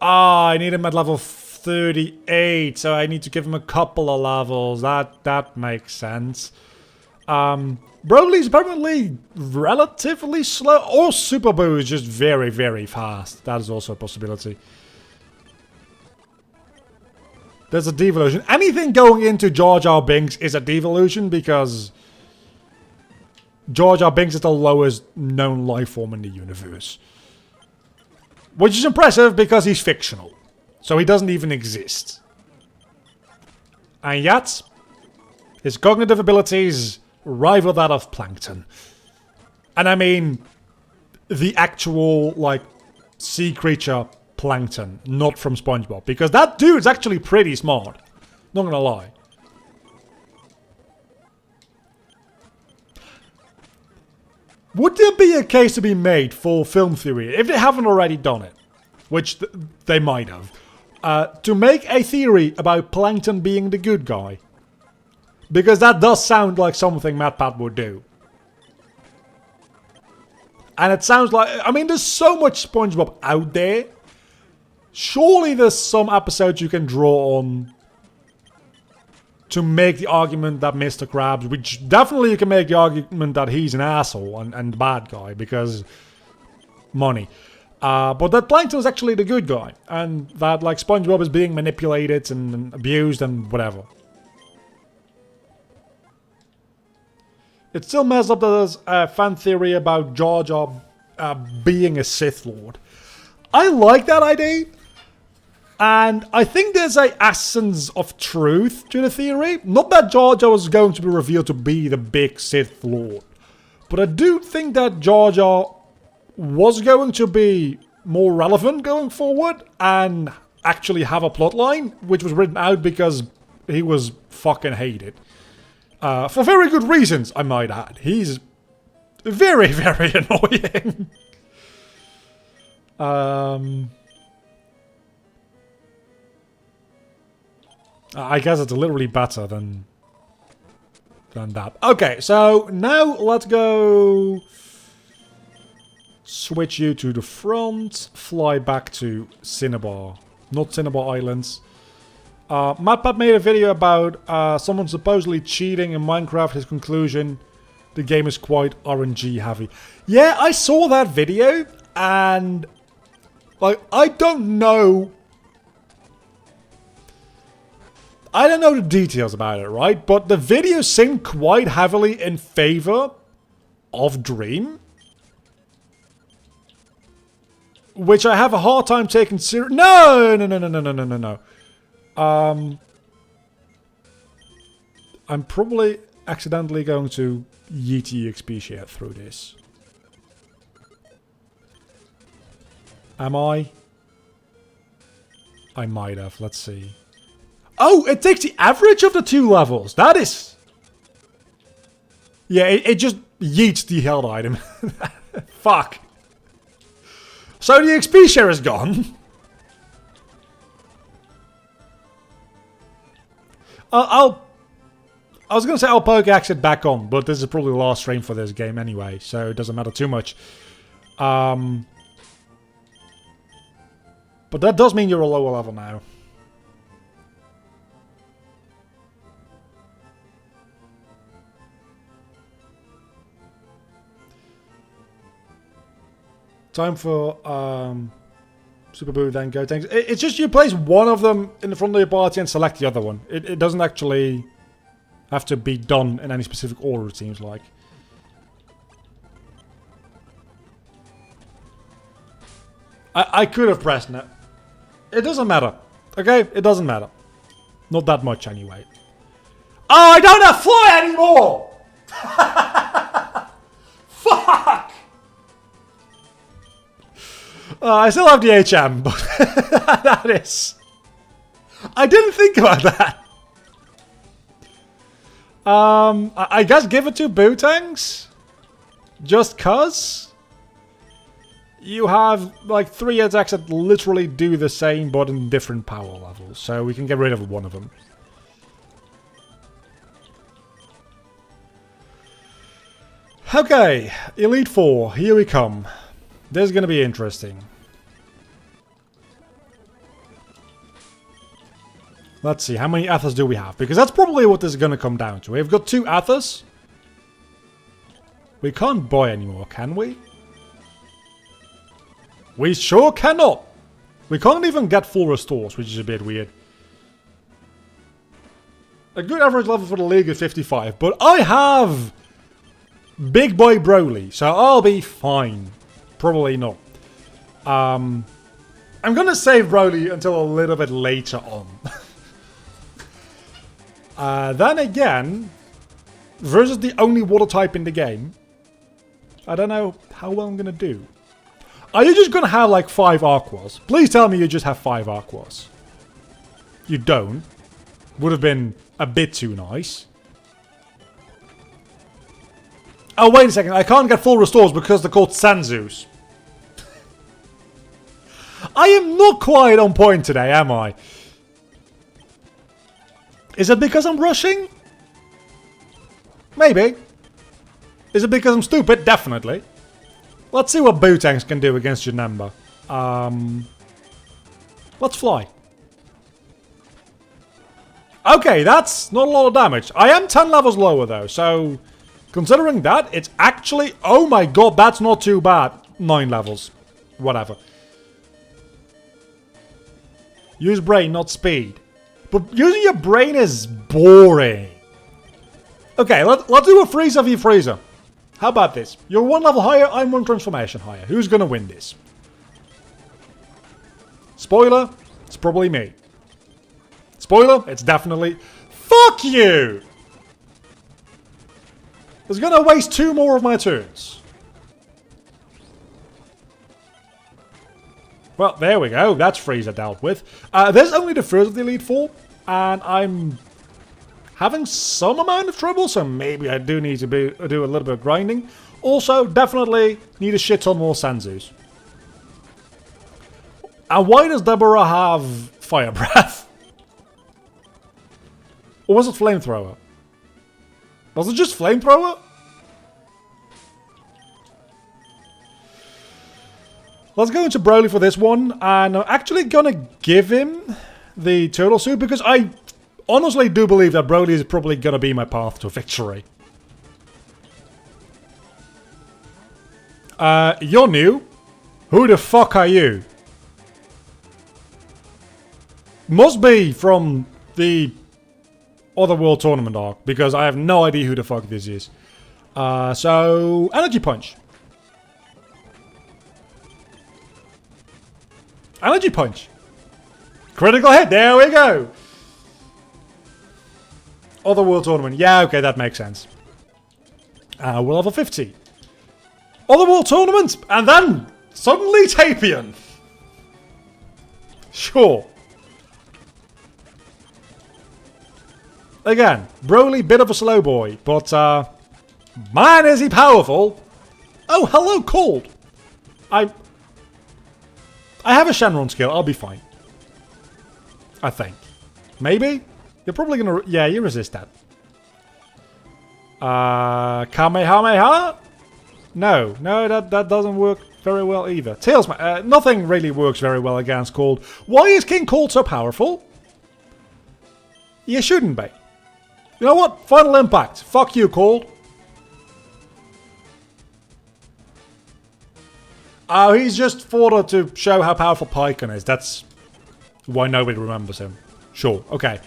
I need him at level 38, so I need to give him a couple of levels. That makes sense. Broly's apparently relatively slow, or Super Buu is just very, very fast. That is also a possibility. There's a devolution. Anything going into Jar Jar Binks is a devolution because Jar Jar Binks is the lowest known life form in the universe. Which is impressive because he's fictional. So he doesn't even exist. And yet, his cognitive abilities rival that of Plankton. And I mean, the actual, like, sea creature Plankton, not from SpongeBob. Because that dude's actually pretty smart. Not gonna lie. Would there be a case to be made for film theory, if they haven't already done it, which they might have, to make a theory about Plankton being the good guy? Because that does sound like something MatPat would do. And it sounds like, I mean, there's so much SpongeBob out there. Surely there's some episodes you can draw on to make the argument that Mr. Krabs, which definitely you can make the argument that he's an asshole and the bad guy, because money. But that Plankton is actually the good guy. And that, like, SpongeBob is being manipulated and abused and whatever. It still messed up that there's a fan theory about Jar Jar being a Sith Lord. I like that idea. And I think there's an essence of truth to the theory. Not that Jar Jar was going to be revealed to be the big Sith Lord. But I do think that Jar Jar was going to be more relevant going forward. And actually have a plotline. Which was written out because he was fucking hated. For very good reasons, I might add. He's very, very annoying. I guess it's literally better than that. Okay, so now let's go switch you to the front, fly back to Cinnabar. Not Cinnabar Islands. MatPat made a video about someone supposedly cheating in Minecraft. His conclusion, the game is quite RNG heavy. Yeah, I saw that video, and like, I don't know the details about it, right? But the video seemed quite heavily in favor of Dream. Which I have a hard time taking seriously. No. I'm probably accidentally going to yeet Exp Share through this. Am I? I might have. Let's see. Oh, it takes the average of the two levels. That is... Yeah, it just yeets the held item. Fuck. So the Exp Share is gone. I was going to say I'll poke exit back on, but this is probably the last stream for this game anyway, so it doesn't matter too much. But that does mean you're a lower level now. Time for Super Boo, then go tanks. It's just you place one of them in the front of your party and select the other one. It doesn't actually have to be done in any specific order, it seems like. I could have pressed it. It doesn't matter. Okay? It doesn't matter. Not that much anyway. Oh, I don't have fly anymore! Fuck! I still have the HM, but that is... I didn't think about that. I guess give it to Bootangs? Just cuz? You have like 3 attacks that literally do the same but in different power levels, so we can get rid of one of them. Okay, Elite 4, here we come. This is going to be interesting. Let's see, how many Athers do we have? Because that's probably what this is going to come down to. We've got 2 Athers. We can't buy anymore, can we? We sure cannot. We can't even get full restores, which is a bit weird. A good average level for the league is 55, but I have Big Boy Broly, so I'll be fine. Probably not. I'm gonna save Broly until a little bit later on. Then again, versus the only water type in the game, I don't know how well I'm gonna do. Are you just gonna have like 5 Aquas? Please tell me you just have 5 Aquas. You don't. Would have been a bit too nice. Oh, wait a second. I can't get full restores because they're called Sanzus. I am not quite on point today, am I? Is it because I'm rushing? Maybe. Is it because I'm stupid? Definitely. Let's see what Bootangs can do against Janemba. Let's fly. Okay, that's not a lot of damage. I am 10 levels lower though, so considering that, it's actually... Oh my god, that's not too bad. 9 levels. Whatever. Use brain, not speed. But using your brain is boring. Okay, let's do a Frieza v Frieza. How about this? You're 1 level higher, I'm 1 transformation higher. Who's gonna win this? Spoiler, it's probably me. Spoiler, it's definitely... Fuck you! It's gonna waste 2 more of my turns. Well, there we go. That's Frieza dealt with. There's only the first of the Elite Four, and I'm having some amount of trouble, so maybe I do need to do a little bit of grinding. Also, definitely need a shit ton more Sanzus. And why does Deborah have Fire Breath? Or was it Flamethrower? Was it just Flamethrower? Let's go into Broly for this one, and I'm actually gonna give him the turtle suit because I honestly do believe that Broly is probably gonna be my path to victory. You're new. Who the fuck are you? Must be from the Otherworld Tournament arc, because I have no idea who the fuck this is. So, Energy Punch. Energy Punch. Critical hit, there we go. Otherworld Tournament, yeah, okay, that makes sense. We'll have a 50. Otherworld Tournament, and then suddenly Tapion. Sure. Again, Broly, bit of a slow boy, but man is he powerful. Oh, hello, Cold. I have a Shenron skill, I'll be fine. I think. Maybe? You're probably gonna... Yeah, you resist that. Kamehameha? No, that doesn't work very well either. Tails, nothing really works very well against Cold. Why is King Cold so powerful? You shouldn't be. You know what? Final Impact. Fuck you, Cold. Oh, he's just fought to show how powerful Pycon is. That's why nobody remembers him. Sure, okay.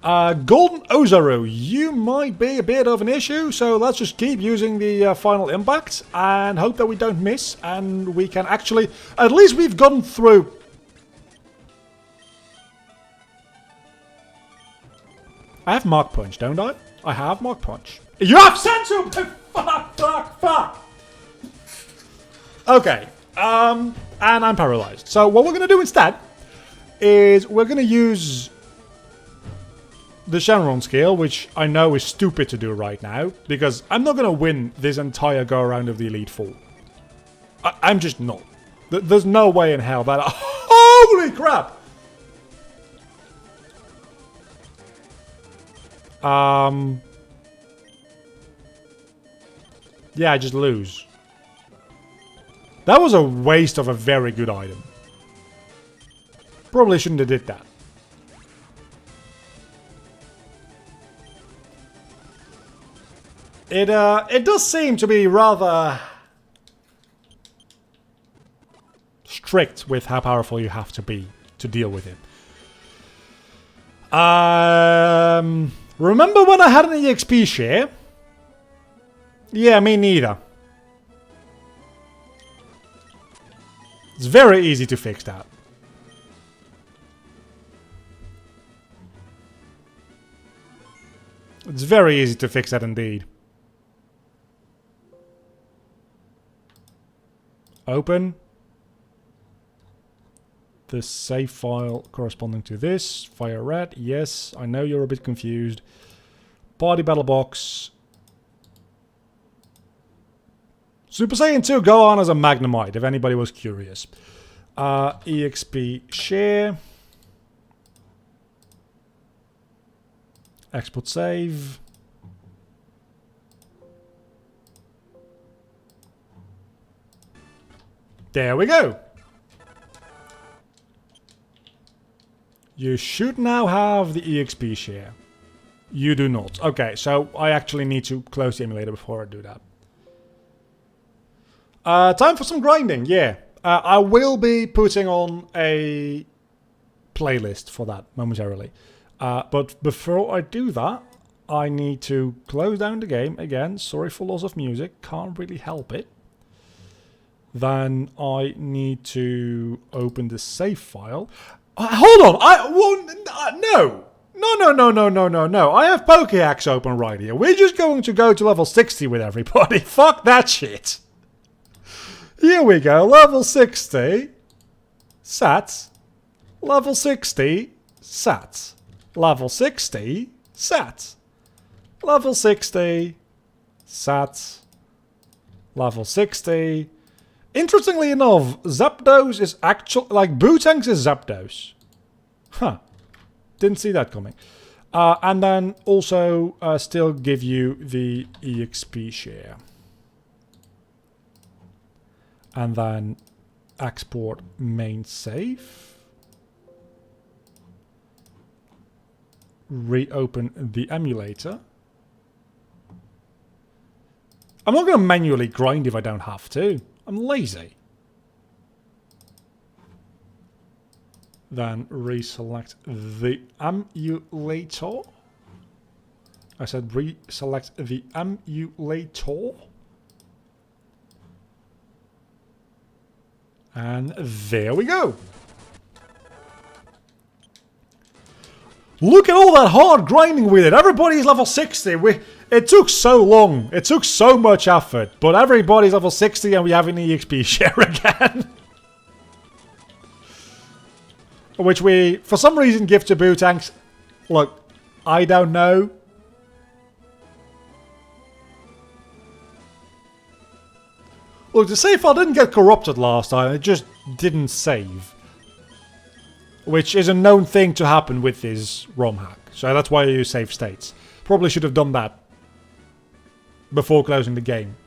Golden Ozaru, you might be a bit of an issue, so let's just keep using the Final Impact and hope that we don't miss, and we can actually... At least we've gotten through... I have Mark Punch, don't I? I have Mark Punch. You have Sensu! Fuck! Okay, and I'm paralyzed. So what we're going to do instead is we're going to use the Shenron skill, which I know is stupid to do right now, because I'm not going to win this entire go-around of the Elite Four. I'm just not. There's no way in hell that... Holy crap! Yeah, I just lose. That was a waste of a very good item. Probably shouldn't have did that. It does seem to be rather strict with how powerful you have to be to deal with it. Remember when I had an Exp Share? Yeah, me neither. It's very easy to fix that. It's very easy to fix that indeed. Open the save file corresponding to this. Fire red. Yes, I know you're a bit confused. Party battle box. Super Saiyan 2 Gohan as a Magnemite, if anybody was curious. Exp Share. Export save. There we go. You should now have the Exp Share. You do not. Okay, so I actually need to close the emulator before I do that. Time for some grinding, yeah. I will be putting on a playlist for that momentarily. But before I do that, I need to close down the game. Again, sorry for loss of music. Can't really help it. Then I need to open the save file. Hold on! No! No. I have Pokéaxe open right here. We're just going to go to level 60 with everybody. Fuck that shit. Here we go. Level 60. Sats. Level 60. Sats. Level 60. Sats. Level 60. Sats. Level 60. Interestingly enough, Zapdos is actually... Like, Bootanks is Zapdos. Huh. Didn't see that coming. And then also still give you the Exp Share. And then export main save. Reopen the emulator. I'm not going to manually grind if I don't have to. I'm lazy. Then reselect the emulator. I said reselect the emulator. And there we go. Look at all that hard grinding with it. Everybody's level 60. It took so long. It took so much effort. But everybody's level 60 and we have an Exp Share again. Which we, for some reason, give to Bootanks. Look, I don't know. Look, the save file didn't get corrupted last time. It just didn't save. Which is a known thing to happen with this ROM hack. So that's why I use save states. Probably should have done that before closing the game.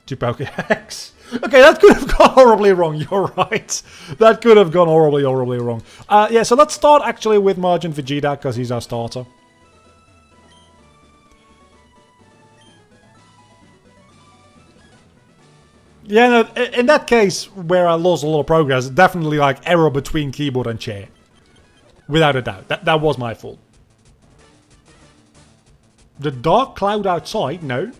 To Pokédex. Okay, that could have gone horribly wrong. You're right. That could have gone horribly wrong. Yeah, so let's start actually with Margin Vegeta, because he's our starter. Yeah, no, in that case, where I lost a lot of progress, definitely like error between keyboard and chair. Without a doubt. That was my fault. The dark cloud outside? No.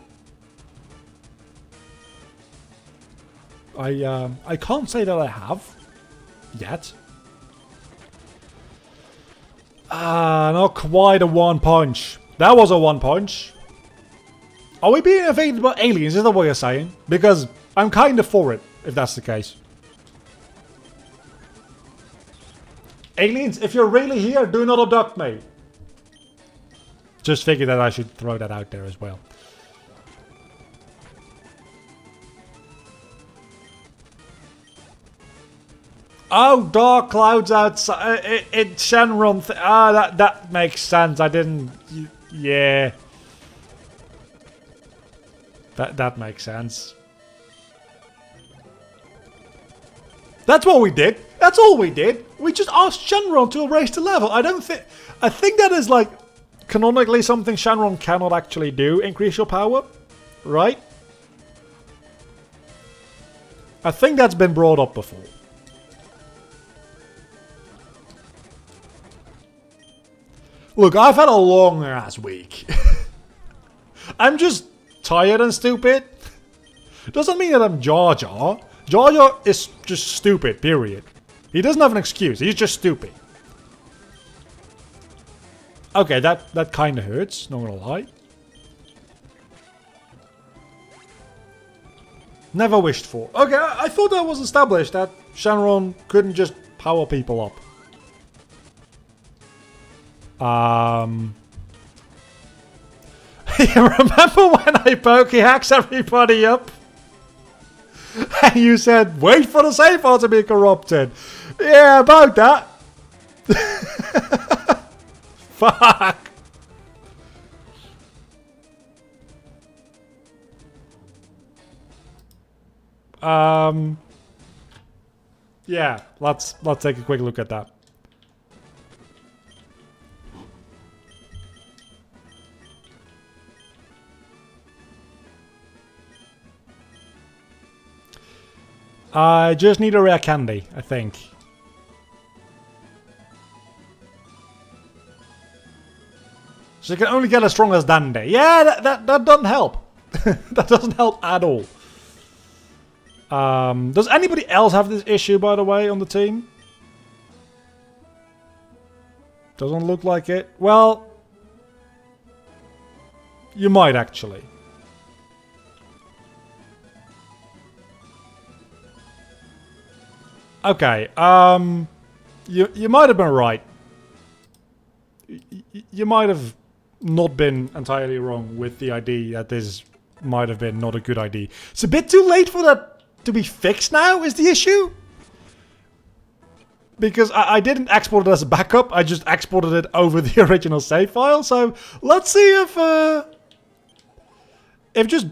I can't say that I have. Yet. Not quite a one punch. That was a one punch. Are we being invaded by aliens? Is that what you're saying? Because I'm kind of for it, if that's the case. Aliens, if you're really here, do not abduct me. Just figured that I should throw that out there as well. Oh, dark clouds outside. It's Shenron. That makes sense. I didn't. Yeah. That makes sense. That's what we did. That's all we did. We just asked Shenron to raise the level. I think that is like canonically something Shenron cannot actually do. Increase your power, right? I think that's been brought up before. Look, I've had a long ass week. I'm just tired and stupid. Doesn't mean that I'm Jar Jar. Jar Jar is just stupid, period. He doesn't have an excuse, he's just stupid. Okay, that kinda hurts, not gonna lie. Never wished for. Okay, I thought that was established, that Shenron couldn't just power people up. You remember when I Pokéaxe everybody up? And you said, wait for the save file to be corrupted. Yeah, about that. Fuck. Yeah, let's take a quick look at that. I just need a rare candy, I think. So you can only get as strong as Dandy. Yeah, that doesn't help. That doesn't help at all. Does anybody else have this issue, by the way, on the team? Doesn't look like it. Well, you might actually. Okay, you might have been right. You might have not been entirely wrong with the idea that this might have been not a good idea. It's a bit too late for that to be fixed now, is the issue. Because I didn't export it as a backup, I just exported it over the original save file. So let's see if just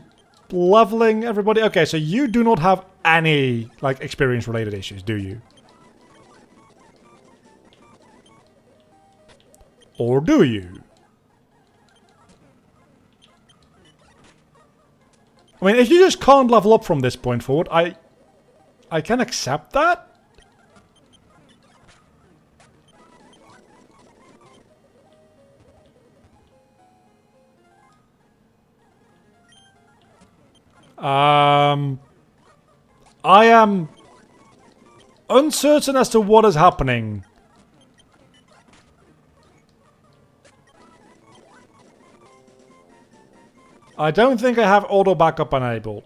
leveling everybody. Okay, so you do not have any like experience related issues, do you? Or do you? I mean, if you just can't level up from this point forward, I can accept that. I am uncertain as to what is happening. I don't think I have auto backup enabled.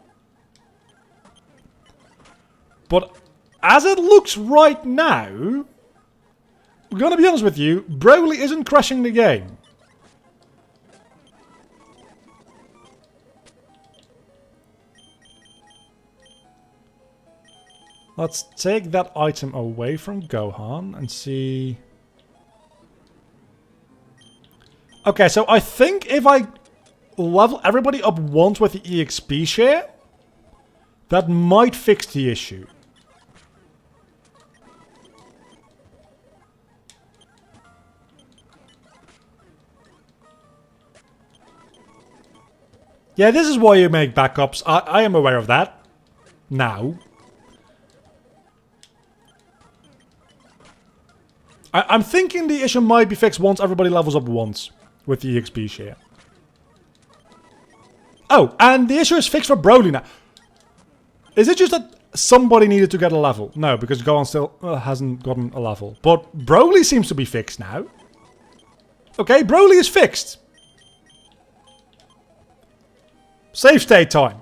But as it looks right now, we're gonna be honest with you, Broly isn't crashing the game. Let's take that item away from Gohan and see. Okay, so I think if I level everybody up once with the Exp Share, that might fix the issue. Yeah, this is why you make backups. I am aware of that. Now. I'm thinking the issue might be fixed once everybody levels up once with the Exp Share. Oh, and the issue is fixed for Broly now. Is it just that somebody needed to get a level? No, because Gohan still hasn't gotten a level. But Broly seems to be fixed now. Okay, Broly is fixed. Save state time.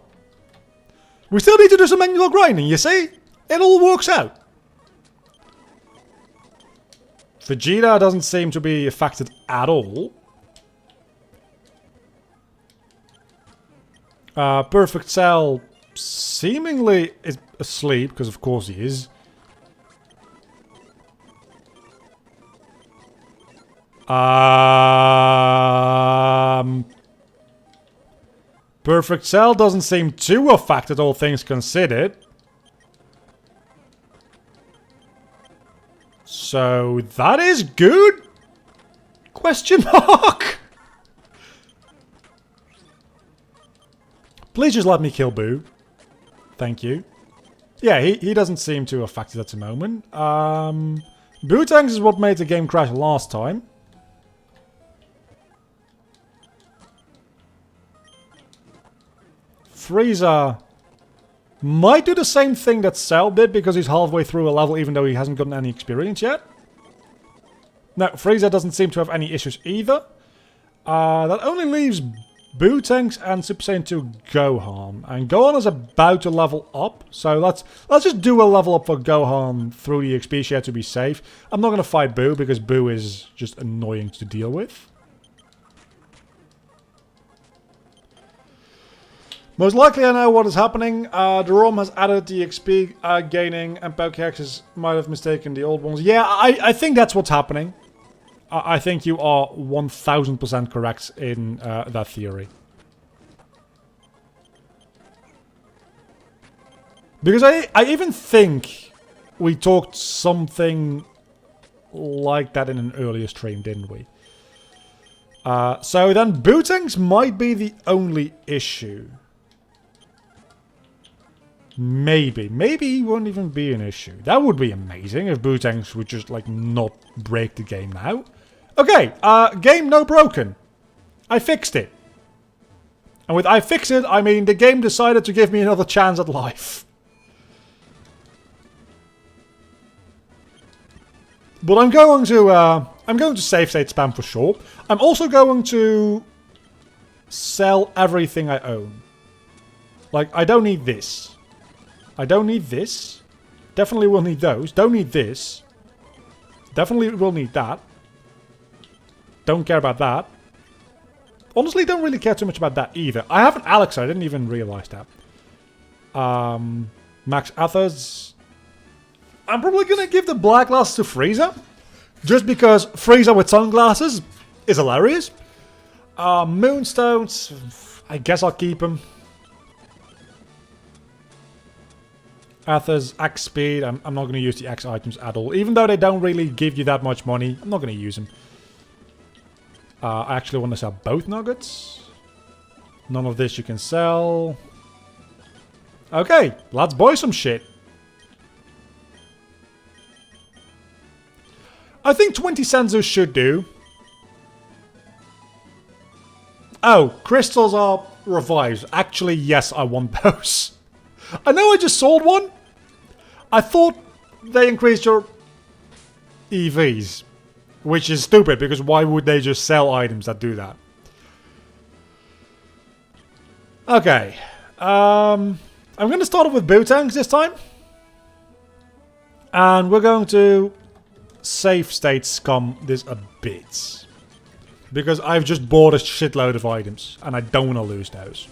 We still need to do some manual grinding, you see? It all works out. Vegeta doesn't seem to be affected at all. Perfect Cell seemingly is asleep, because of course he is. Perfect Cell doesn't seem too affected, all things considered. So that is good? Question mark? Please just let me kill Boo. Thank you. Yeah, he doesn't seem too affected at the moment. Boo tanks is what made the game crash last time. Frieza might do the same thing that Cell did because he's halfway through a level even though he hasn't gotten any experience yet. No, Frieza doesn't seem to have any issues either. That only leaves Boo tanks and Super Saiyan 2 Gohan. And Gohan is about to level up. So let's just do a level up for Gohan through the Exp Share to be safe. I'm not going to fight Boo because Boo is just annoying to deal with. Most likely I know what is happening. The ROM has added the XP gaining and Pokéxes might have mistaken the old ones. Yeah, I think that's what's happening. I think you are 1000% correct in that theory. Because I even think we talked something like that in an earlier stream, didn't we? So then Bootangs might be the only issue. Maybe. Maybe it won't even be an issue. That would be amazing if Bootangs would just, like, not break the game now. Okay, game no broken. I fixed it. And with I fixed it, I mean the game decided to give me another chance at life. But I'm going to save state spam for sure. I'm also going to sell everything I own. Like, I don't need this. I don't need this. Definitely will need those. Don't need this. Definitely will need that. Don't care about that. Honestly, don't really care too much about that either. I have an Alex, I didn't even realize that. Max Athos. I'm probably gonna give the black glasses to Frieza. Just because Frieza with sunglasses is hilarious. Moonstones. I guess I'll keep them. Athos, X speed. I'm not going to use the X items at all. Even though they don't really give you that much money, I'm not going to use them. I actually want to sell both nuggets. None of this you can sell. Okay, let's buy some shit. I think 20 Senzus should do. Oh, crystals are revives. Actually, yes, I want those. I know I just sold one. I thought they increased your EVs. Which is stupid, because why would they just sell items that do that? Okay. I'm going to start off with Bootangs this time. And we're going to safe state scum this a bit. Because I've just bought a shitload of items. And I don't want to lose those.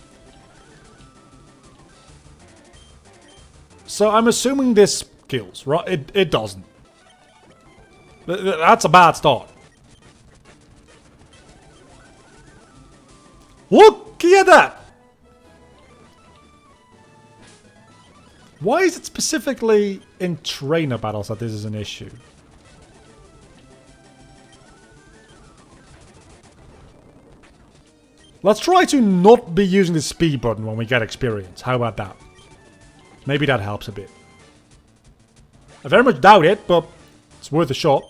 So I'm assuming this kills, right? It doesn't. That's a bad start. Look at that! Why is it specifically in trainer battles that this is an issue? Let's try to not be using the speed button when we get experience. How about that? Maybe that helps a bit. I very much doubt it, but it's worth a shot.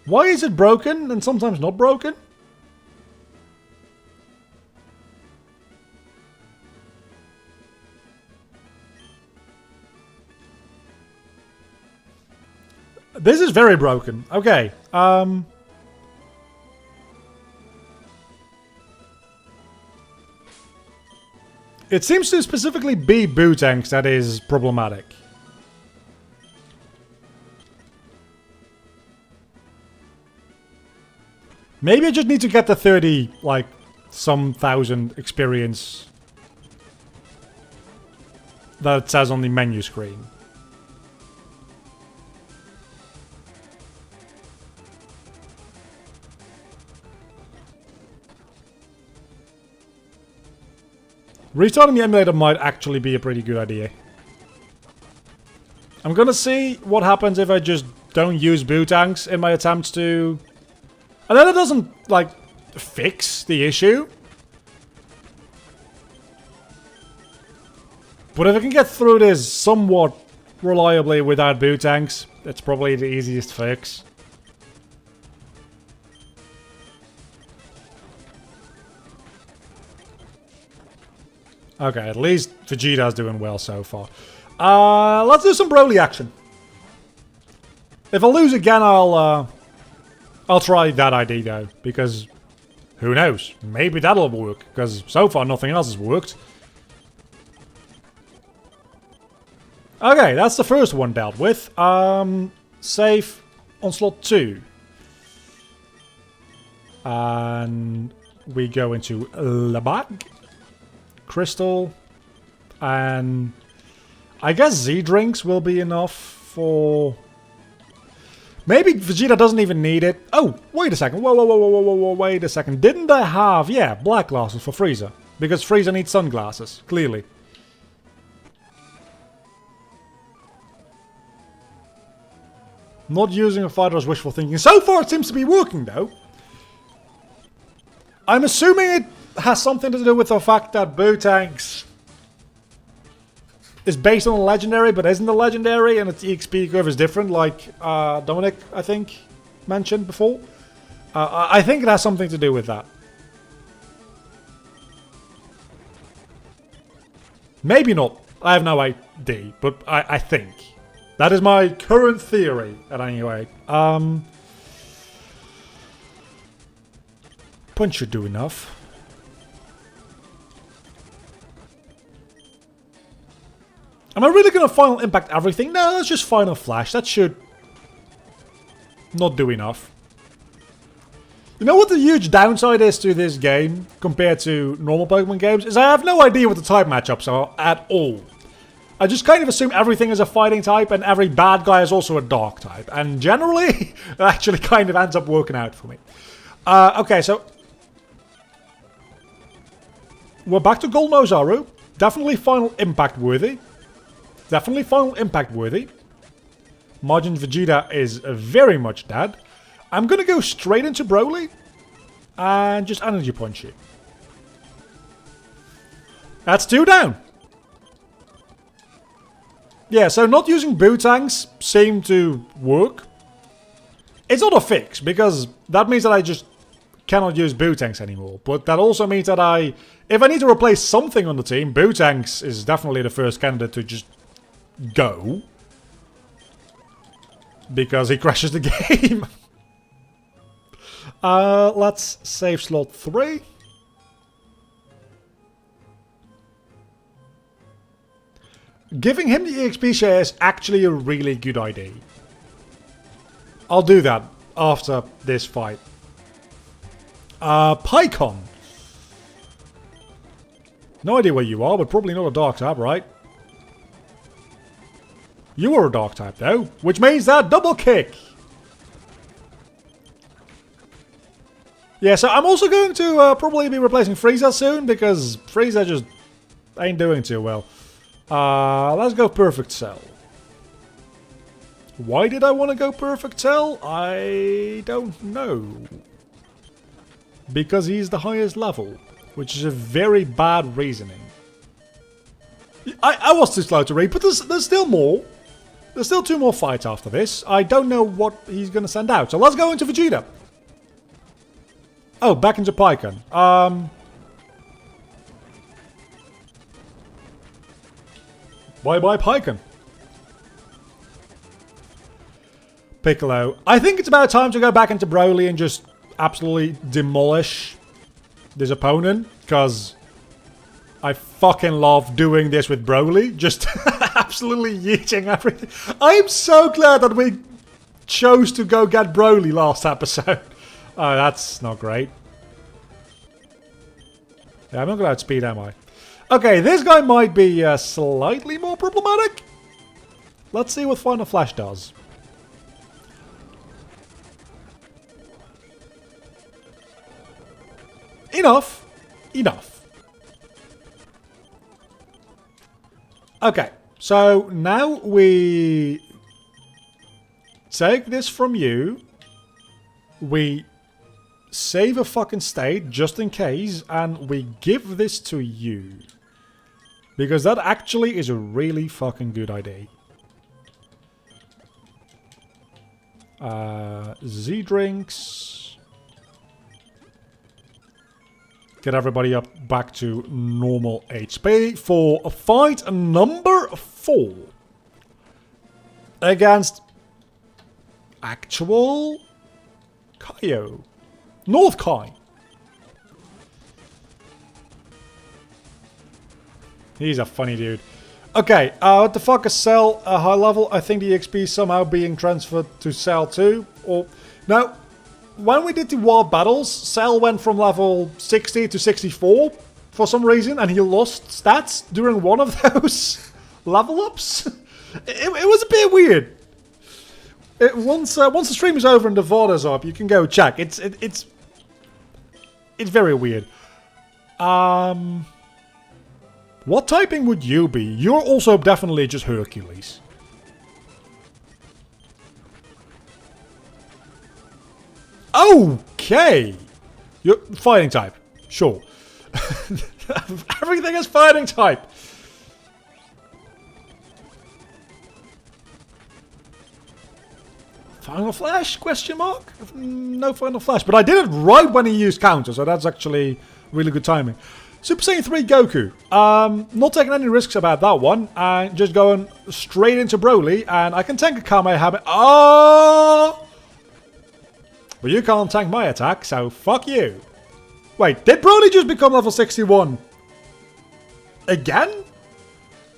Why is it broken and sometimes not broken? This is very broken. Okay. It seems to specifically be Bootangs that is problematic. Maybe I just need to get the 30, like, some thousand experience that it says on the menu screen. Restarting the emulator might actually be a pretty good idea. I'm gonna see what happens if I just don't use Bootangs in my attempts to... And then it doesn't, like, fix the issue. But if I can get through this somewhat reliably without Bootangs, it's probably the easiest fix. Okay, at least Vegeta's doing well so far. Let's do some Broly action. If I lose again, I'll try that ID though, because who knows? Maybe that'll work, because so far nothing else has worked. Okay, that's the first one dealt with. Save on slot 2. And we go into Labag, Crystal, and I guess Z-Drinks will be enough for... Maybe Vegeta doesn't even need it. Oh, wait a second. Whoa, wait a second. Didn't I have... Yeah, black glasses for Frieza. Because Frieza needs sunglasses, clearly. Not using a fighter is wishful thinking. So far it seems to be working, though. I'm assuming it has something to do with the fact that Bootanks is based on a legendary, but isn't a legendary, and its EXP curve is different, like Dominic, I think, mentioned before. I think it has something to do with that. Maybe not. I have no idea, but I think. That is my current theory, at any rate. Punch should do enough. Am I really going to Final Impact everything? No, let's just Final Flash. That should not do enough. You know what the huge downside is to this game compared to normal Pokemon games? Is I have no idea what the type matchups are at all. I just kind of assume everything is a fighting type and every bad guy is also a dark type. And generally, it actually kind of ends up working out for me. Okay, so... we're back to Golden Ozaru. Definitely Final Impact worthy. Definitely Final Impact worthy. Margin Vegeta is very much dead. I'm going to go straight into Broly. And just Energy Punch it. That's 2 down. Yeah, so not using Bootanks seemed to work. It's not a fix, because that means that I just cannot use Bootanks anymore. But that also means that if I need to replace something on the team, Bootanks is definitely the first candidate to just go. Because he crashes the game. Let's save slot 3. Giving him the EXP share is actually a really good idea. I'll do that after this fight. Pycon. No idea where you are, but probably not a dark type, right? You are a dark type though, which means that double kick. Yeah, so I'm also going to probably be replacing Frieza soon, because Frieza just ain't doing too well. Let's go Perfect Cell. Why did I want to go Perfect Cell? I don't know. Because he's the highest level, which is a very bad reasoning. I was too slow to read, but there's still more. There's still 2 more fights after this. I don't know what he's going to send out, so let's go into Vegeta. Oh, back into Pycon. Bye-bye Pycon. Piccolo. I think it's about time to go back into Broly and just absolutely demolish this opponent, because I fucking love doing this with Broly. Just absolutely yeeting everything. I'm so glad that we chose to go get Broly last episode. Oh, that's not great. Yeah, I'm not going to outspeed, am I? Okay, this guy might be slightly more problematic. Let's see what Final Flash does. Enough. Enough. Okay, so now we take this from you. We save a fucking state just in case, and we give this to you. Because that actually is a really fucking good idea. Z-Drinks. Get everybody up back to normal HP for fight number 4. Against actual Kaio. North Kai. He's a funny dude. Okay, what the fuck is Cell high level? I think the XP is somehow being transferred to Cell 2. Or no, when we did the Wild Battles, Cell went from level 60 to 64 for some reason, and he lost stats during one of those level ups. It was a bit weird. Once the stream is over and the VOD is up, you can go check. It's very weird. What typing would you be? You're also definitely just Hercules. Okay! You're fighting type. Sure. Everything is fighting type. Final Flash? Question mark? No Final Flash. But I did it right when he used counter, so that's actually really good timing. Super Saiyan 3 Goku. Not taking any risks about that one. And just going straight into Broly. And I can tank a Kamehameha. Oh! But you can't tank my attack, so fuck you. Wait, did Broly just become level 61? Again?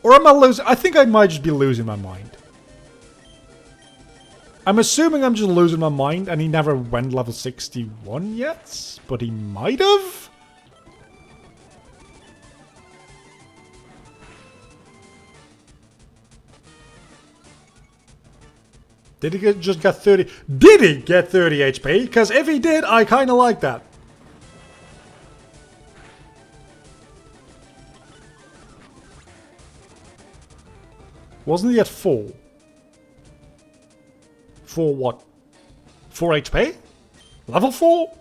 Or am I losing? I think I might just be losing my mind. I'm assuming I'm just losing my mind and he never went level 61 yet. But he might have? Did he just get 30? Did he get 30 HP? Because if he did, I kind of like that. Wasn't he at 4? 4 what? 4 HP? Level 4?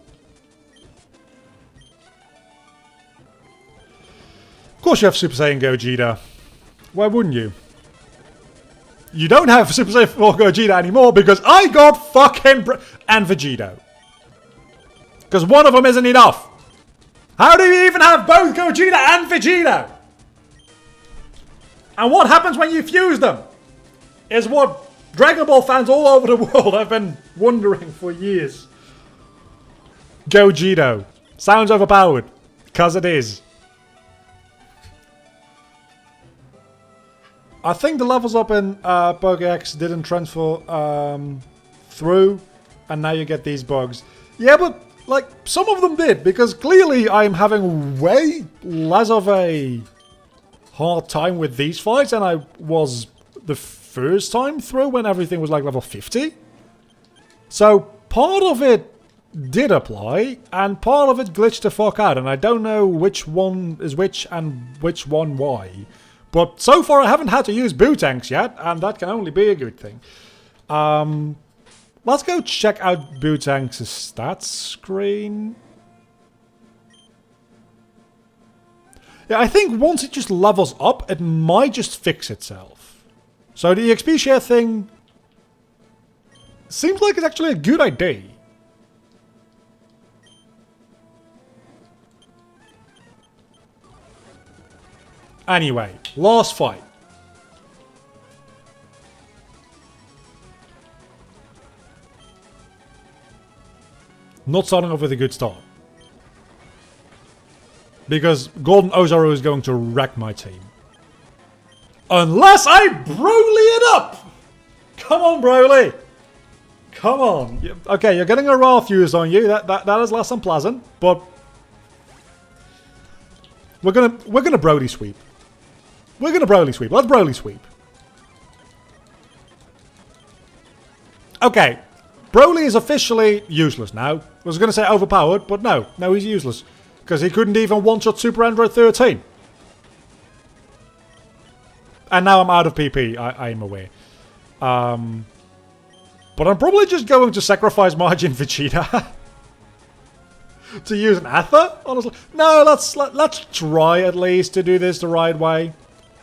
Of course you have Super Saiyan Gogeta. Why wouldn't you? You don't have Super Saiyan 4 Gogeta anymore because I got fucking and Vegeta. Because one of them isn't enough. How do you even have both Gogeta and Vegeta? And what happens when you fuse them? Is what Dragon Ball fans all over the world have been wondering for years. Gogeta. Sounds overpowered. Because it is. I think the levels up in Pokédex didn't transfer through, and now you get these bugs. Yeah, but like some of them did, because clearly I'm having way less of a hard time with these fights than I was the first time through when everything was like level 50. So part of it did apply, and part of it glitched the fuck out, and I don't know which one is which and which one why. But so far I haven't had to use Boo-Tanks yet, and that can only be a good thing. Let's go check out Boo-Tanks' stats screen. Yeah, I think once it just levels up, it might just fix itself. So the Exp Share thing seems like it's actually a good idea. Anyway, last fight. Not starting off with a good start. Because Golden Ozaru is going to wreck my team. Unless I Broly it up! Come on, Broly! Come on. Okay, you're getting a Wrath used on you. That is less than pleasant, but we're gonna Broly sweep. We're gonna Broly sweep. Let's Broly sweep. Okay. Broly is officially useless now. I was gonna say overpowered, but no. No, he's useless. Because he couldn't even one-shot Super Android 13. And now I'm out of PP, I am aware. But I'm probably just going to sacrifice Margin Vegeta. To use an Ather, honestly. No, let's try at least to do this the right way.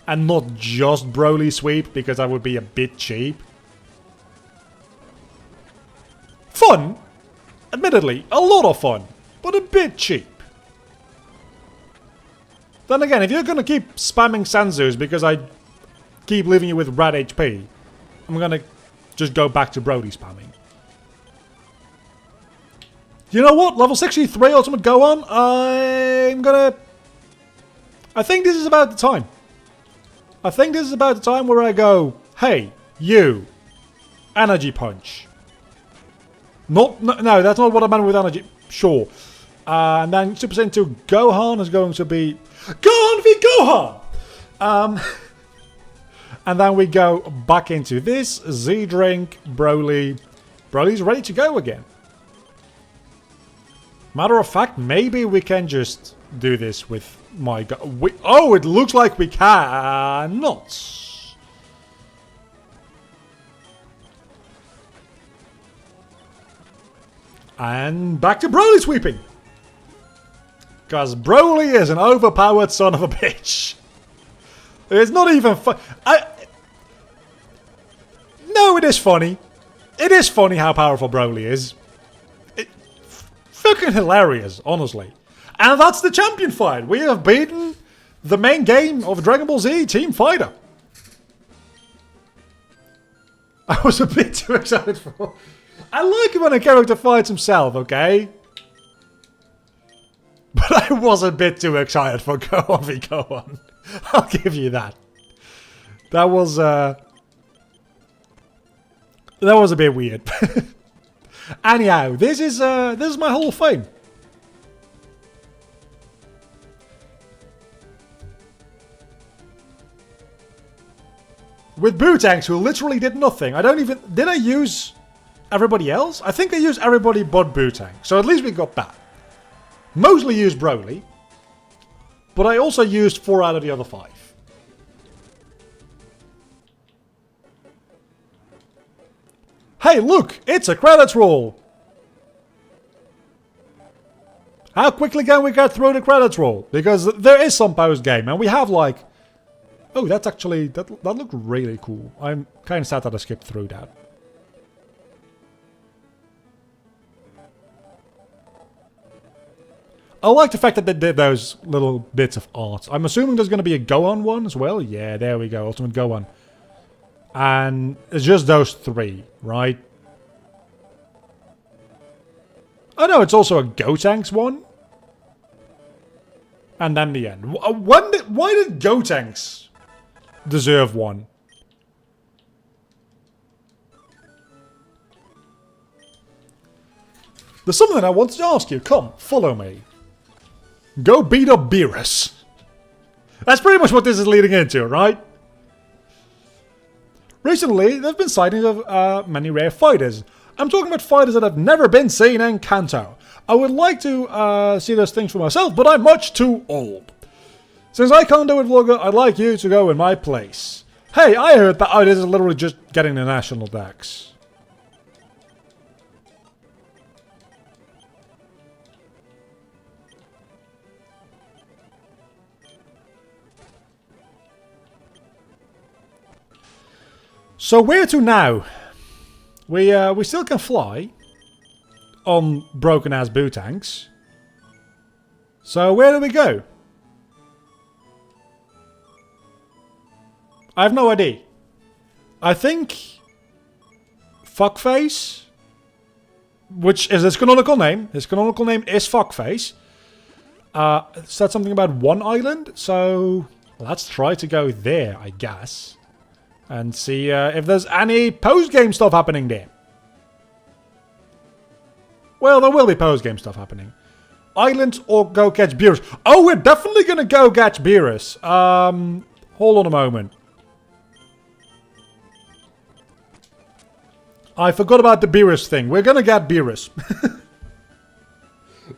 And not just Broly sweep, because that would be a bit cheap. Fun. Admittedly, a lot of fun. But a bit cheap. Then again, if you're going to keep spamming Senzus because I keep leaving you with red HP, I'm going to just go back to Broly spamming. You know what? Level 63 Ultimate Gohan, I think this is about the time. I think this is about the time where I go, hey, you, energy punch. No, that's not what I meant with energy. Sure. And then Super Saiyan 2 Gohan is going to be Gohan v Gohan! And then we go back into this. Z-Drink, Broly. Broly's ready to go again. Matter of fact, maybe we can just do this with my... Oh, it looks like we cannot. And back to Broly sweeping. Because Broly is an overpowered son of a bitch. It's not even fun. No, it is funny. It is funny how powerful Broly is. Fucking hilarious, honestly. And that's the champion fight. We have beaten the main game of Dragon Ball Z Team Fighter. I was a bit too excited for... I like it when a character fights himself, okay? But I was a bit too excited for Gohan v Gohan. I'll give you that. That was a bit weird. Anyhow, this is my Hall of Fame. With Bootanks, who literally did nothing. I don't even... Did I use everybody else? I think I used everybody but Bootang. So at least we got that. Mostly used Broly. But I also used 4 out of the other 5. Hey, look! It's a credits roll! How quickly can we get through the credits roll? Because there is some post-game, and we have like... Oh, that's actually... That looked really cool. I'm kind of sad that I skipped through that. I like the fact that they did those little bits of art. I'm assuming there's going to be a Gohan one as well. Yeah, there we go. Ultimate Gohan. And it's just those 3, right? Oh no, it's also a Gotenks one. And then the end. Why did Gotenks deserve one? There's something I wanted to ask you. Come, follow me. Go beat up Beerus. That's pretty much what this is leading into, right? Recently, there have been sightings of many rare fighters. I'm talking about fighters that have never been seen in Kanto. I would like to see those things for myself, but I'm much too old. Since I can't do it, vlogger, I'd like you to go in my place. Hey, I heard that this is literally just getting the national decks. So where to now? We still can fly on broken ass Bootanks. So where do we go? I have no idea. I think Fuckface, which is his canonical name. His canonical name is Fuckface. Said something about one island, so let's try to go there, I guess. And see if there's any post-game stuff happening there. Well, there will be post-game stuff happening. Island or go catch Beerus. Oh, we're definitely going to go catch Beerus. Hold on a moment. I forgot about the Beerus thing. We're going to get Beerus.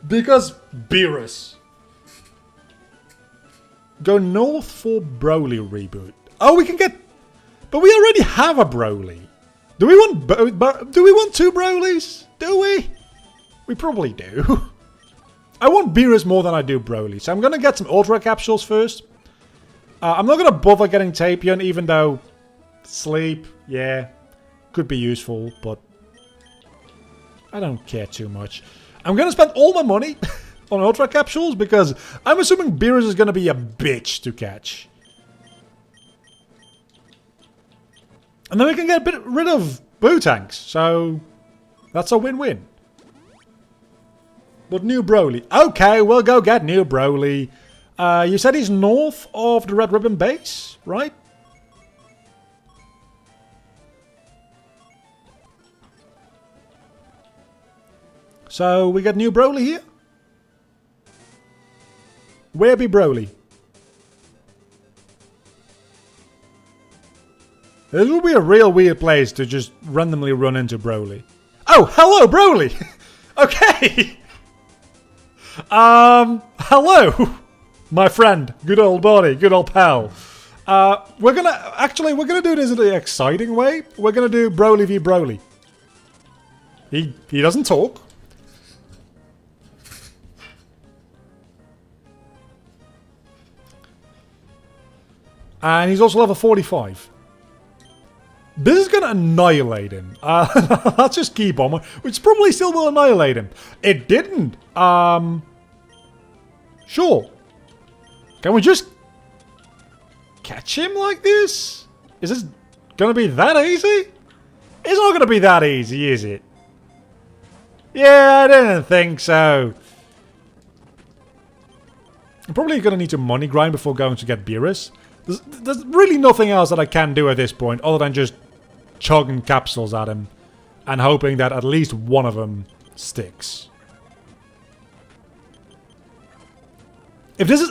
Because Beerus. Go north for Broly reboot. Oh, we can get... But we already have a Broly. Do we want 2 Brolys? Do we? We probably do. I want Beerus more than I do Broly. So I'm going to get some Ultra Capsules first. I'm not going to bother getting Tapion, even though sleep, yeah, could be useful. But I don't care too much. I'm going to spend all my money on Ultra Capsules because I'm assuming Beerus is going to be a bitch to catch. And then we can get rid of Bootanks, so that's a win-win. But new Broly. Okay, we'll go get new Broly. You said he's north of the Red Ribbon base, right? So we got new Broly here. Where be Broly? This would be a real weird place to just randomly run into Broly. Oh, hello Broly! Okay! Hello! My friend, good old buddy, good old pal. We're gonna do this in an exciting way. We're gonna do Broly v Broly. He doesn't talk. And he's also level 45. This is gonna annihilate him. Let's just keep on, which probably still will annihilate him. It didn't. Sure. Can we just catch him like this? Is this gonna be that easy? It's not gonna be that easy, is it? Yeah, I didn't think so. I'm probably gonna need to money grind before going to get Beerus. There's really nothing else that I can do at this point other than just chugging capsules at him and hoping that at least one of them sticks. If this is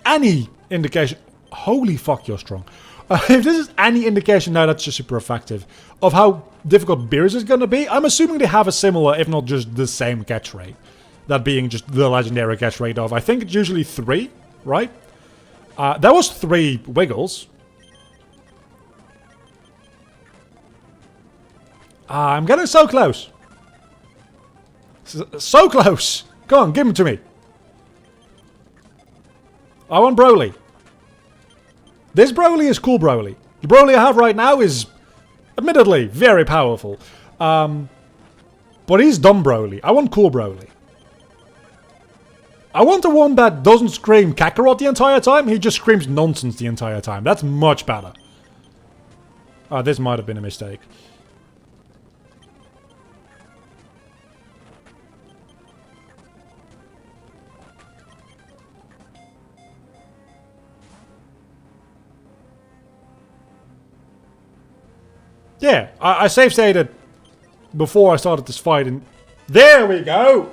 any indication... Holy fuck, you're strong. If this is any indication, now that's just super effective, of how difficult Beerus is going to be, I'm assuming they have a similar, if not just the same catch rate. That being just the legendary catch rate of, I think it's usually 3, right? That was 3 wiggles. I'm getting so close. So close. Come on, give him to me. I want Broly. This Broly is cool Broly. The Broly I have right now is admittedly very powerful. But he's dumb Broly. I want cool Broly. I want the one that doesn't scream Kakarot the entire time. He just screams nonsense the entire time. That's much better. This might have been a mistake. Yeah, I save stated before I started this fight, and there we go.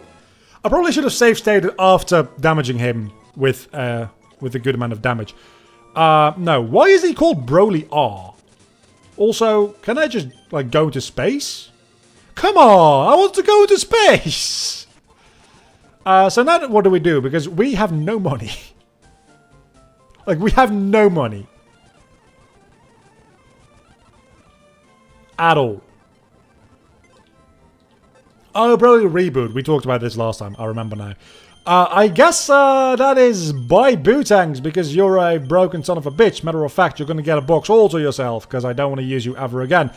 I probably should have save stated after damaging him with a good amount of damage. No, why is he called Broly R? Also, can I just like go to space? Come on, I want to go to space. So now what do we do? Because we have no money. Like we have no money. At all. Oh, Broly reboot. We talked about this last time. I remember now. I guess that is bye Bootangs because you're a broken son of a bitch. Matter of fact, you're going to get a box all to yourself because I don't want to use you ever again.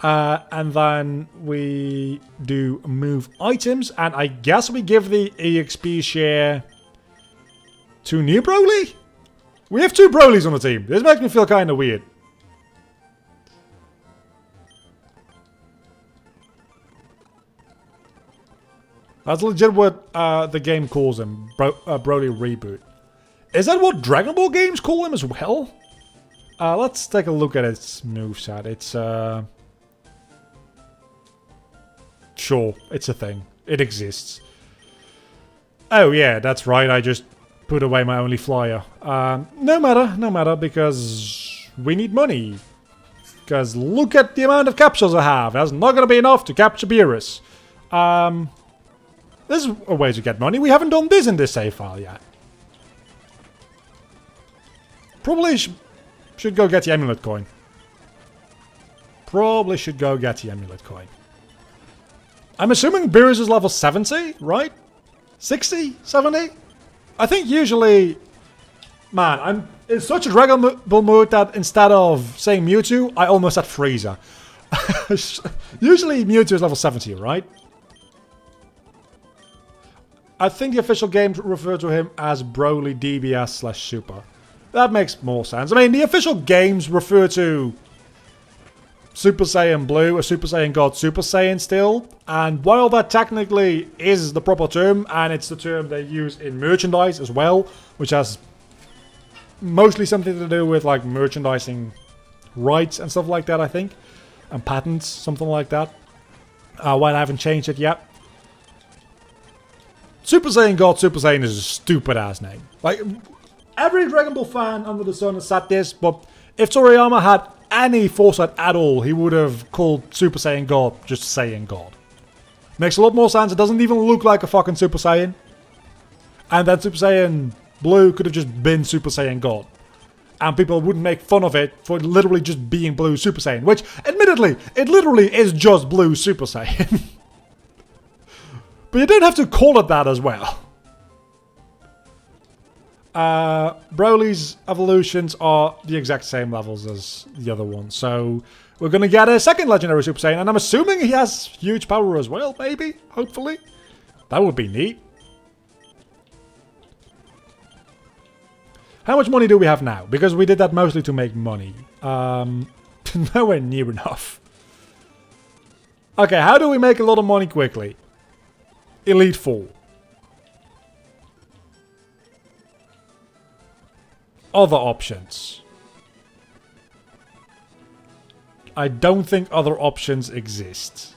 And then we do move items. And I guess we give the Exp Share to new Broly? We have 2 Brolys on the team. This makes me feel kind of weird. That's legit what the game calls him, Broly Reboot. Is that what Dragon Ball games call him as well? Let's take a look at its moveset. It's, sure, it's a thing. It exists. Oh yeah, that's right, I just put away my only flyer. No matter, because we need money. Because look at the amount of capsules I have. That's not going to be enough to capture Beerus. This is a way to get money. We haven't done this in this save file yet. Probably should go get the amulet coin. Probably should go get the amulet coin. I'm assuming Beerus is level 70, right? 60? 70? I think usually... Man, I'm in such a Dragon Ball mood that instead of saying Mewtwo, I almost said Frieza. Usually Mewtwo is level 70, right? I think the official games refer to him as Broly DBS/Super. That makes more sense. I mean, the official games refer to Super Saiyan Blue, a Super Saiyan God Super Saiyan still. And while that technically is the proper term, and it's the term they use in merchandise as well, which has mostly something to do with like merchandising rights and stuff like that, I think. And patents, something like that. While I haven't changed it yet. Super Saiyan God, Super Saiyan is a stupid ass name. Like, every Dragon Ball fan under the sun has said this, but if Toriyama had any foresight at all, he would have called Super Saiyan God just Saiyan God. Makes a lot more sense. It doesn't even look like a fucking Super Saiyan. And that Super Saiyan Blue could have just been Super Saiyan God. And people wouldn't make fun of it for literally just being Blue Super Saiyan. Which, admittedly, it literally is just Blue Super Saiyan. But you don't have to call it that as well. Broly's evolutions are the exact same levels as the other ones. So we're going to get a second Legendary Super Saiyan. And I'm assuming he has huge power as well, maybe? Hopefully. That would be neat. How much money do we have now? Because we did that mostly to make money. Nowhere near enough. Okay, how do we make a lot of money quickly? Elite 4. Other options. I don't think other options exist.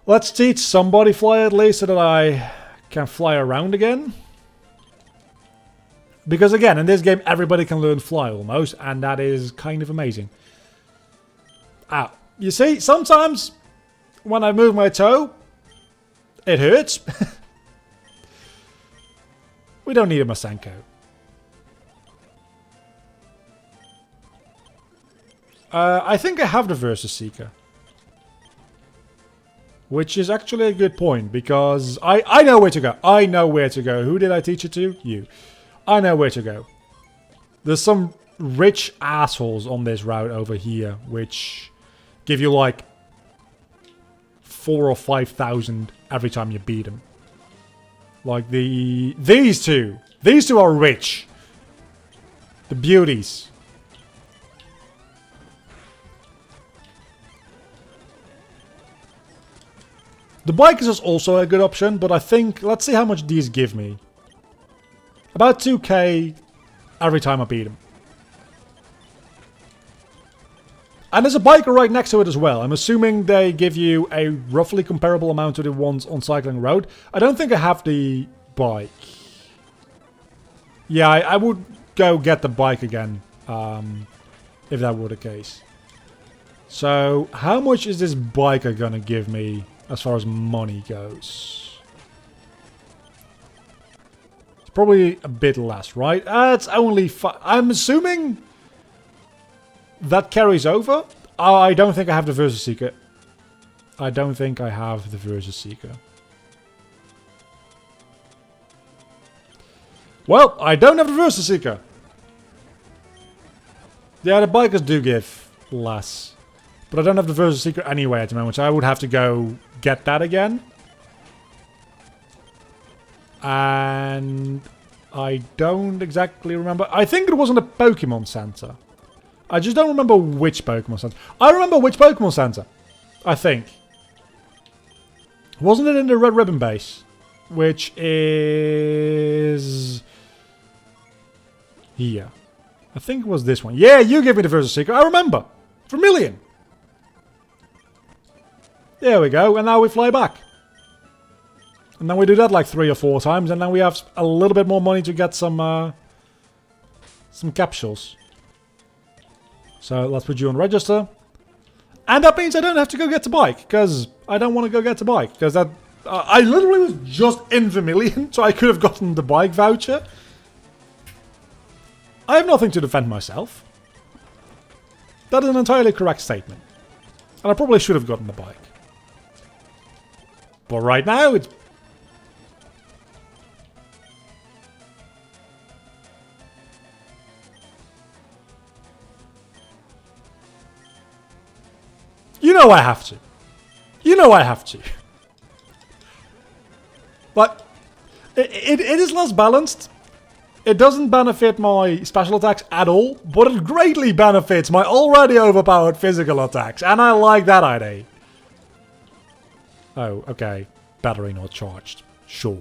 Let's teach somebody fly at least so that I can fly around again. Because again, in this game, everybody can learn fly almost, and that is kind of amazing. You see, sometimes when I move my toe, it hurts. We don't need a Masenko. I think I have the Versus Seeker. Which is actually a good point, because I know where to go. I know where to go. Who did I teach it to? You. I know where to go. There's some rich assholes on this route over here, which give you like 4,000 or 5,000 every time you beat them. Like these two. These two are rich. The beauties. The bikers is also a good option, but I think, let's see how much these give me. About 2k every time I beat him. And there's a biker right next to it as well. I'm assuming they give you a roughly comparable amount to the ones on Cycling Road. I don't think I have the bike. Yeah, I would go get the bike again, if that were the case. So, how much is this biker gonna give me as far as money goes? Probably a bit less, right? It's only I'm assuming that carries over. I don't think I have the Versus Seeker. I don't think I have the Versus Seeker. Well, I don't have the Versus Seeker. Yeah, the bikers do give less. But I don't have the Versus Seeker anyway at the moment, so I would have to go get that again. And I don't exactly remember. I think it was in the Pokemon Center. I just don't remember which Pokemon Center. I remember which Pokemon Center. I think. Wasn't it in the Red Ribbon base? Which is here. I think it was this one. Yeah, you gave me the Versus Seeker. I remember. Vermilion. There we go. And now we fly back. And then we do that like 3 or 4 times, and then we have a little bit more money to get some capsules. So let's put you on register. And that means I don't have to go get the bike, because I don't want to go get the bike. Because that I literally was just in Vermilion, so I could have gotten the bike voucher. I have nothing to defend myself. That is an entirely correct statement. And I probably should have gotten the bike. But right now, it's... You know I have to. You know I have to. But it is less balanced. It doesn't benefit my special attacks at all, but it greatly benefits my already overpowered physical attacks. And I like that idea. Oh, okay. Battery not charged. Sure.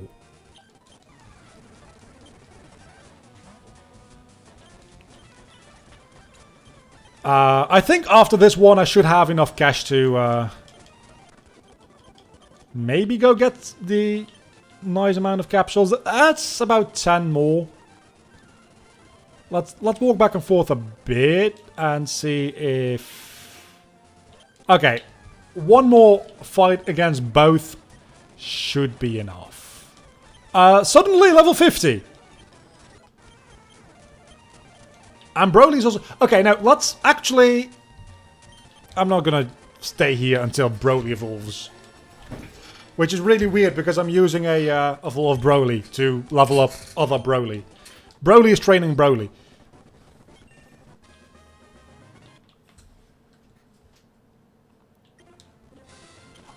I think after this one I should have enough cash to maybe go get the nice amount of capsules. That's about 10 more. Let's walk back and forth a bit and see if... Okay, one more fight against both should be enough. Suddenly level 50. And Broly's also... Okay, now let's actually... I'm not gonna stay here until Broly evolves. Which is really weird because I'm using a Evolve Broly to level up other Broly. Broly is training Broly.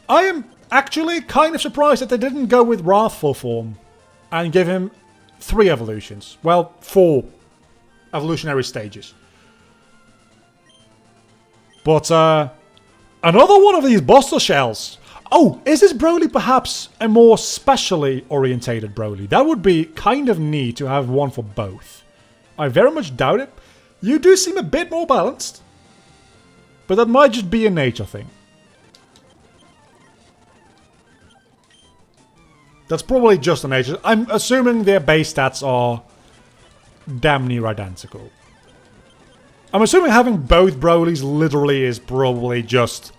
I am actually kind of surprised that they didn't go with Wrathful form and give him 3 evolutions. Well, 4 evolutionary stages. But another one of these Buster Shells. Oh, is this Broly perhaps a more specially orientated Broly? That would be kind of neat to have one for both. I very much doubt it. You do seem a bit more balanced. But that might just be a nature thing. That's probably just a nature. I'm assuming their base stats are damn near identical. I'm assuming having both Brolys literally is probably just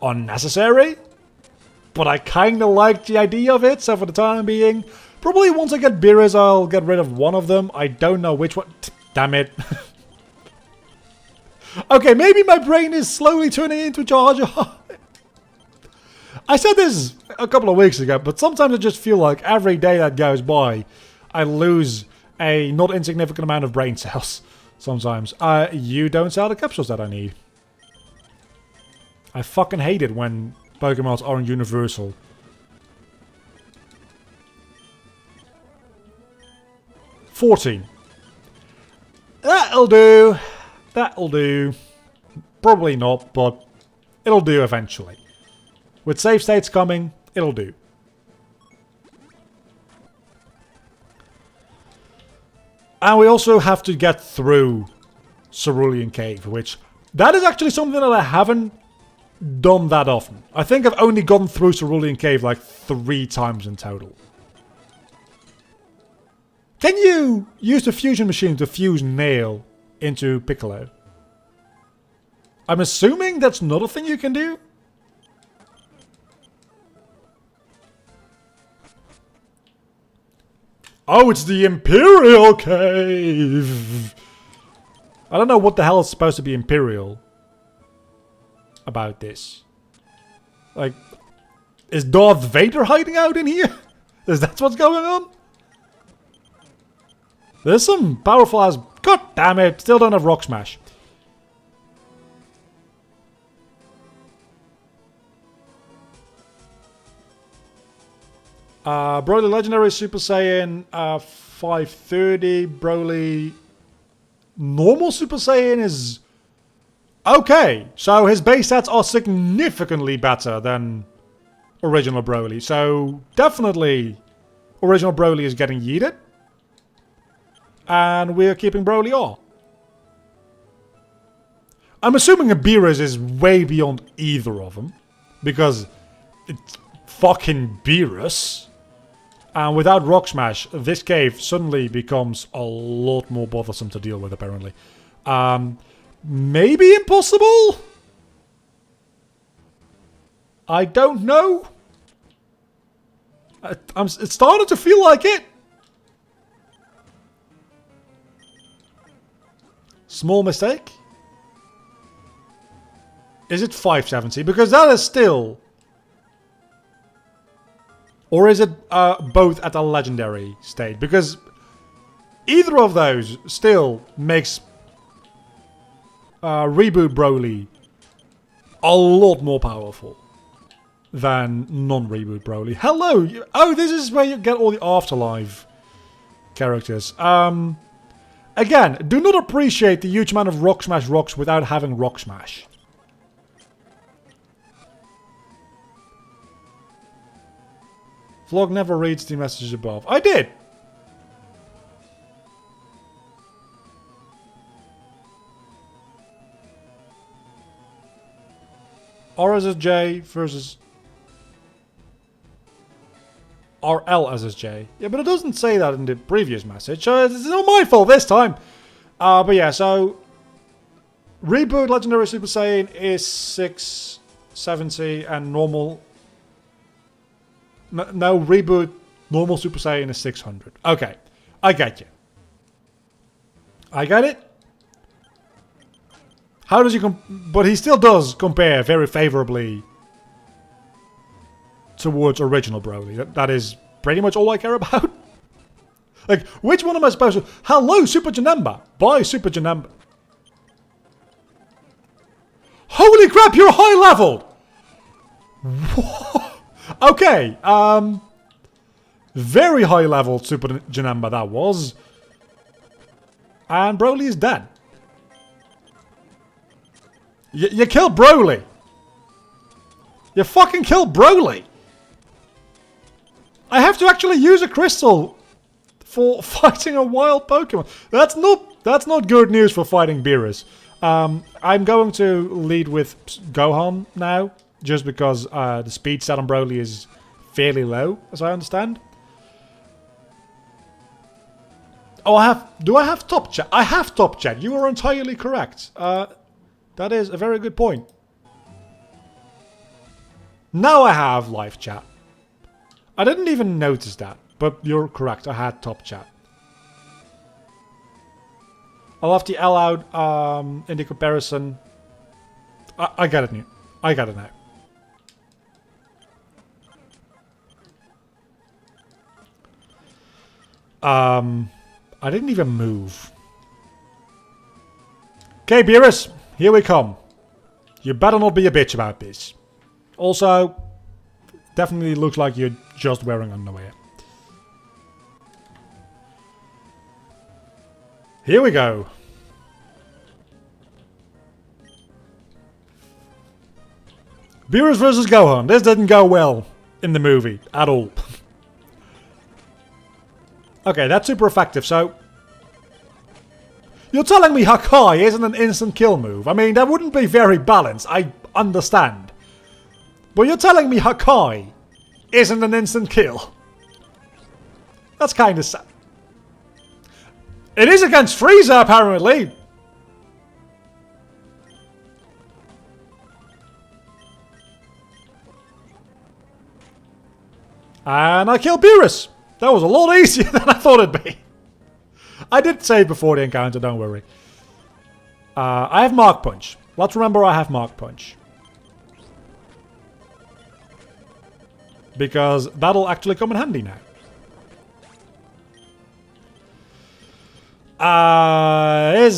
unnecessary. But I kinda like the idea of it, so for the time being, probably once I get Beerus I'll get rid of one of them. I don't know which one. Damn it. Okay, maybe my brain is slowly turning into Charger. I said this a couple of weeks ago, but sometimes I just feel like every day that goes by, I lose a not insignificant amount of brain cells. Sometimes. You don't sell the capsules that I need. I fucking hate it when Pokemons aren't universal. $14. That'll do. That'll do. Probably not, but it'll do eventually. With save states coming, it'll do. And we also have to get through Cerulean Cave, which... That is actually something that I haven't done that often. I think I've only gone through Cerulean Cave like 3 times in total. Can you use the fusion machine to fuse Nail into Piccolo? I'm assuming that's not a thing you can do? Oh, it's the Imperial Cave! I don't know what the hell is supposed to be Imperial about this. Like, is Darth Vader hiding out in here? Is that what's going on? There's some powerful ass... God damn it, still don't have Rock Smash. Broly Legendary Super Saiyan 530. Broly normal Super Saiyan is okay. So his base stats are significantly better than original Broly. So definitely original Broly is getting yeeted. And we're keeping Broly on. I'm assuming a Beerus is way beyond either of them. Because it's fucking Beerus. And without Rock Smash, this cave suddenly becomes a lot more bothersome to deal with, apparently. Maybe impossible? I don't know. It's starting to feel like it. Small mistake? Is it 570? Because that is still... Or is it both at a legendary state? Because either of those still makes Reboot Broly a lot more powerful than non-Reboot Broly. Hello! Oh, this is where you get all the Afterlife characters. Again, do not appreciate the huge amount of Rock Smash rocks without having Rock Smash. Vlog never reads the message above. I did! Or is it J versus... RL SSJ. Yeah, but it doesn't say that in the previous message, so it's not my fault this time. But yeah, so Reboot Legendary Super Saiyan is 670 and normal... No, Reboot normal Super Saiyan is 600. Okay, I get you. I get it. How does he but he still does compare very favorably towards original Broly. That is pretty much all I care about. Like, which one am I supposed to... Hello, Super Janemba. Bye, Super Janemba. Holy crap, you're high leveled! Okay, very high leveled Super Janemba that was. And Broly is dead. You killed Broly. You fucking killed Broly. I have to actually use a crystal for fighting a wild Pokemon. That's not good news for fighting Beerus. I'm going to lead with Gohan now, just because the speed set on Broly is fairly low, as I understand. Oh, do I have top chat? I have top chat. You are entirely correct. That is a very good point. Now I have live chat. I didn't even notice that, but you're correct. I had top chat. I left the L out in the comparison. I got it now. I got it now. I didn't even move. Okay, Beerus, here we come. You better not be a bitch about this. Also, definitely looks like you're just wearing underwear. Here we go. Beerus versus Gohan. This didn't go well in the movie at all. Okay, that's super effective, so... You're telling me Hakai isn't an instant kill move? I mean, that wouldn't be very balanced, I understand. But you're telling me Hakai isn't an instant kill? That's kind of sad. It is against Frieza, apparently! And I killed Beerus! That was a lot easier than I thought it'd be. I did save before the encounter, don't worry. I have Mark Punch. Let's remember I have Mark Punch. Because that'll actually come in handy now. I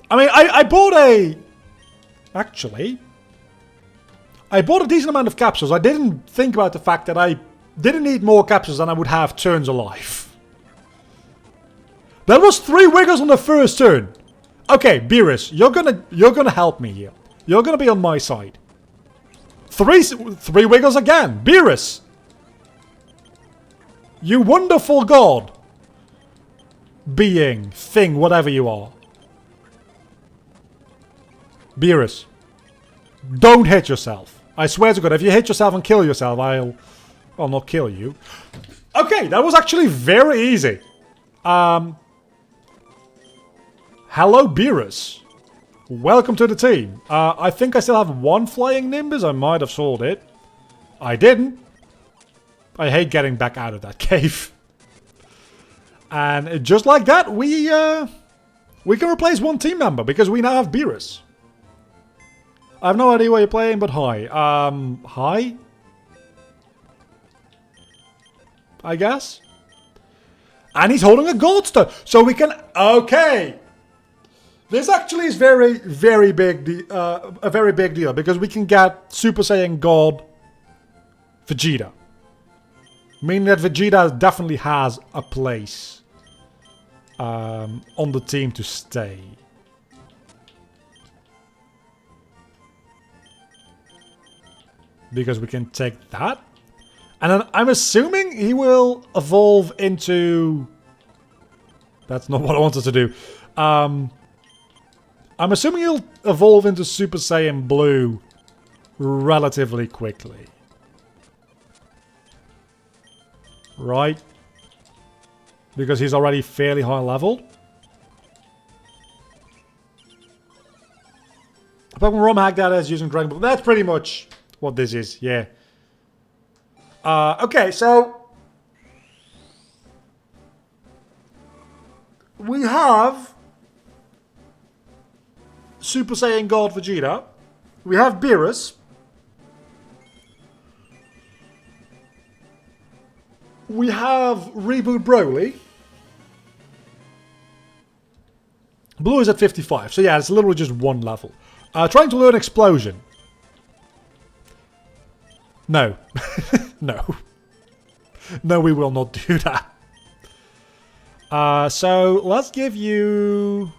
mean, I bought a... Actually... I bought a decent amount of capsules. I didn't think about the fact that I didn't need more capsules than I would have turns alive. That was 3 wiggles on the first turn. Okay, Beerus, you're gonna help me here. You're gonna be on my side. 3 wiggles again. Beerus! You wonderful god. Being, thing, whatever you are. Beerus. Don't hit yourself. I swear to God, if you hit yourself and kill yourself, I'll not kill you. Okay, that was actually very easy. Hello, Beerus. Welcome to the team. I think I still have 1 flying Nimbus. I might have sold it. I didn't. I hate getting back out of that cave. And just like that, we can replace 1 team member because we now have Beerus. I have no idea where you're playing, but hi. Hi? I guess? And he's holding a gold star. So we can... Okay! This actually is very, very big... a very big deal. Because we can get Super Saiyan God Vegeta. Meaning that Vegeta definitely has a place on the team to stay. Because we can take that. And then I'm assuming he will evolve into... That's not what I wanted to do. I'm assuming he'll evolve into Super Saiyan Blue relatively quickly. right? Because he's already fairly high level. Pokemon ROM hack that is using Dragon Ball. That's pretty much what this is, yeah. Okay, so we have Super Saiyan God Vegeta. We have Beerus. We have Reboot Broly. Blue is at 55, so yeah, it's literally just one level. Trying to learn Explosion. No. No. No, we will not do that. So, let's give you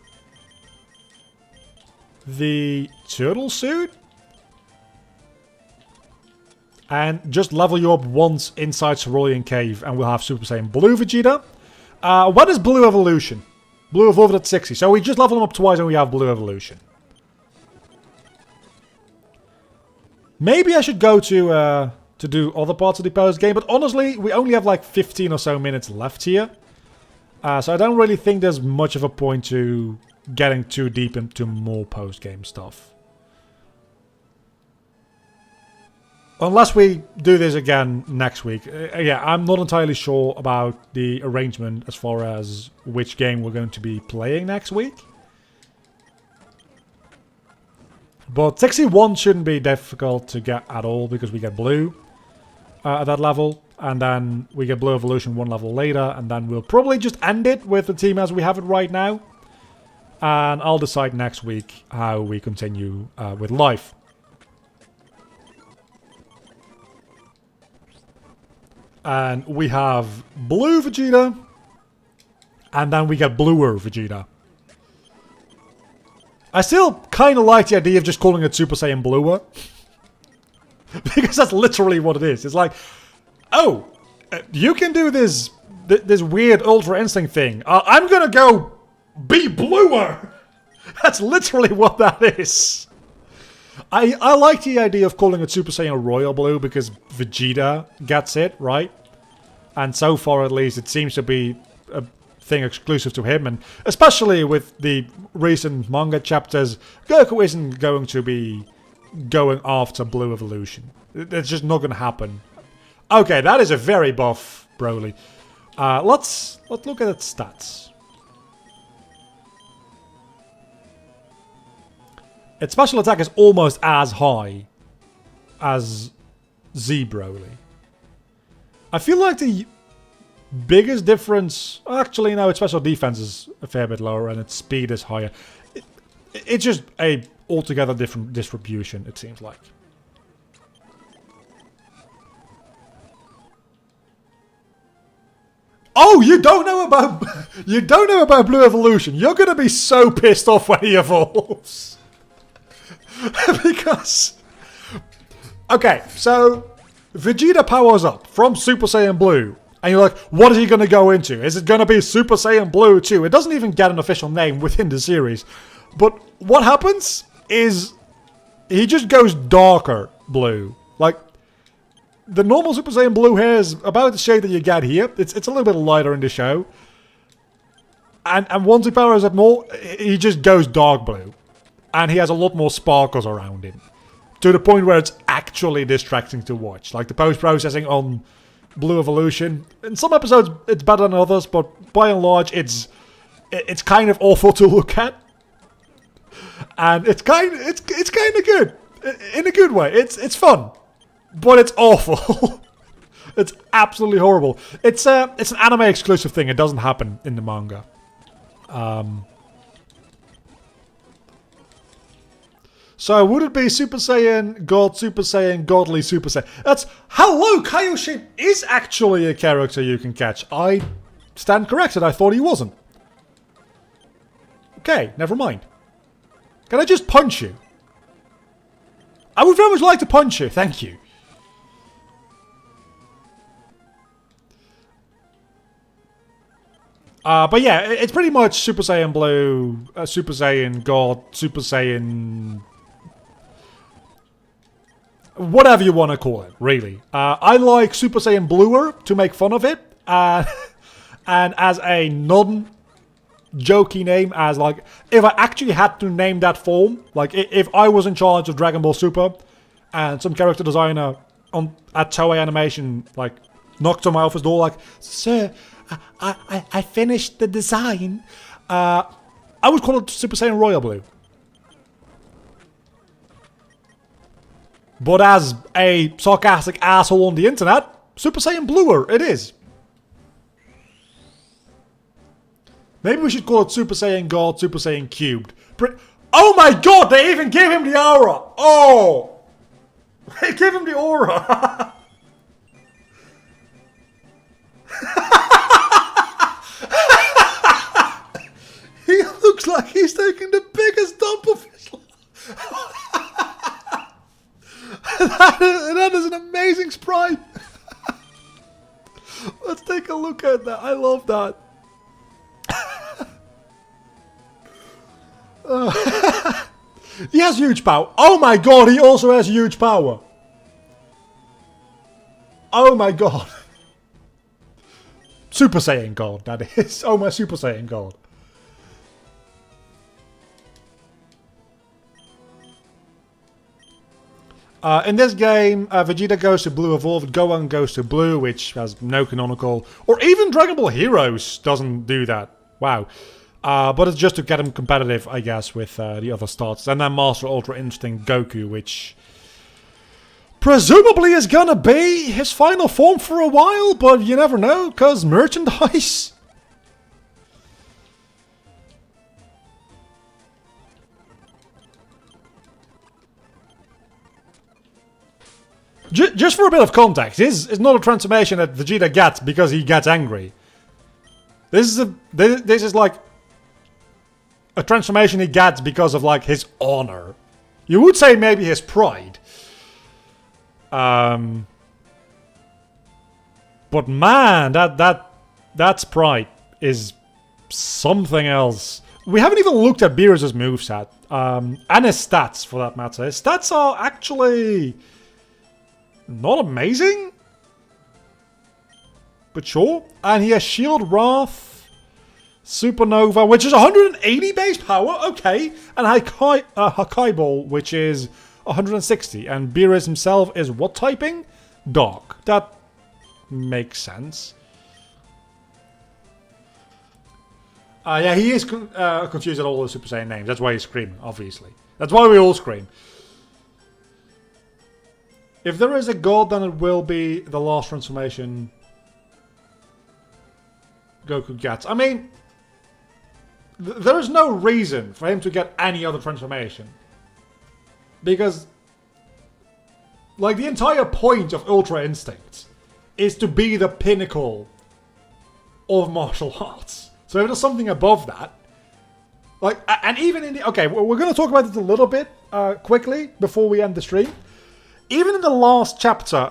the turtle suit. And just level you up once inside Cerulean Cave, and we'll have Super Saiyan Blue Vegeta. What is Blue Evolution? Blue evolved at 60, so we just level him up twice and we have Blue Evolution. Maybe I should go to do other parts of the post game, but honestly, we only have like 15 or so minutes left here. So I don't really think there's much of a point to getting too deep into more post game stuff. Unless we do this again next week. Yeah, I'm not entirely sure about the arrangement as far as which game we're going to be playing next week. But 61 shouldn't be difficult to get at all because we get blue at that level. And then we get Blue Evolution one level later. And then we'll probably just end it with the team as we have it right now. And I'll decide next week how we continue with life. And we have Blue Vegeta. And then we get Bluer Vegeta. I still kind of like the idea of just calling it Super Saiyan Bluer. Because that's literally what it is. It's like, oh, you can do this weird Ultra Instinct thing. I'm gonna go be Bluer. That's literally what that is. I like the idea of calling it Super Saiyan Royal Blue because Vegeta gets it, right? And so far, at least, it seems to be a thing exclusive to him. And especially with the recent manga chapters, Goku isn't going to be going after Blue Evolution. It's just not going to happen. Okay, that is a very buff Broly. Let's look at its stats. Its special attack is almost as high as Z Broly. I feel like the biggest difference... Actually, no, its special defense is a fair bit lower and its speed is higher. It's just a altogether different distribution, it seems like. Oh, you don't know about Blue Evolution. You're gonna be so pissed off when he evolves. Because... Okay, so... Vegeta powers up from Super Saiyan Blue. And you're like, what is he going to go into? Is it going to be Super Saiyan Blue 2? It doesn't even get an official name within the series. But what happens is... he just goes darker blue. Like... the normal Super Saiyan Blue hair is about the shade that you get here. It's a little bit lighter in the show. And once he powers up more, he just goes dark blue. And he has a lot more sparkles around him. To the point where it's actually distracting to watch. Like the post-processing on Blue Evolution. In some episodes it's better than others, but by and large it's kind of awful to look at. And it's kind of good. In a good way. It's fun. But it's awful. It's absolutely horrible. It's an anime exclusive thing. It doesn't happen in the manga. So would it be Super Saiyan God, Super Saiyan Godly, Super Saiyan? That's... Hello, Kaioshin is actually a character you can catch. I stand corrected. I thought he wasn't. Okay, never mind. Can I just punch you? I would very much like to punch you. Thank you. But yeah, it's pretty much Super Saiyan Blue, Super Saiyan God, Super Saiyan... Whatever you want to call it, really. I like Super Saiyan Bluer to make fun of it. And as a non-jokey name, as like, if I actually had to name that form, like if I was in charge of Dragon Ball Super, and some character designer at Toei Animation, like, knocked on my office door, like, "Sir, I finished the design," I would call it Super Saiyan Royal Blue. But as a sarcastic asshole on the internet, Super Saiyan Bluer, it is. Maybe we should call it Super Saiyan God, Super Saiyan Cubed. Oh my god, they even gave him the aura! Oh! They gave him the aura! He looks like he's taking the biggest dump of his life. That is an amazing sprite. Let's take a look at that. I love that. He has huge power. Oh my god, he also has huge power. Oh my god. Super Saiyan God, that is. Oh my Super Saiyan God. In this game, Vegeta goes to Blue Evolved, Gohan goes to Blue, which has no canonical, or even Dragon Ball Heroes doesn't do that. Wow. But it's just to get him competitive, I guess, with the other starters. And then Master Ultra Instinct Goku, which presumably is gonna be his final form for a while, but you never know, because merchandise. Just for a bit of context, this is not a transformation that Vegeta gets because he gets angry. This is like a transformation he gets because of like his honor. You would say maybe his pride. But man, that sprite is something else. We haven't even looked at Beerus' moveset. And his stats, for that matter. His stats are actually not amazing. But sure. And he has Shield Wrath, Supernova, which is 180 base power. Okay. And Hakai Ball, which is 160. And Beerus himself is what typing? Dark. That makes sense. Yeah, he is confused at all the Super Saiyan names. That's why he's screaming, obviously. That's why we all scream. If there is a god, then it will be the last transformation Goku gets. I mean, there is no reason for him to get any other transformation. Because, like, the entire point of Ultra Instinct is to be the pinnacle of martial arts. So if there's something above that, like, and even in the, okay, we're going to talk about it a little bit quickly before we end the stream. Even in the last chapter,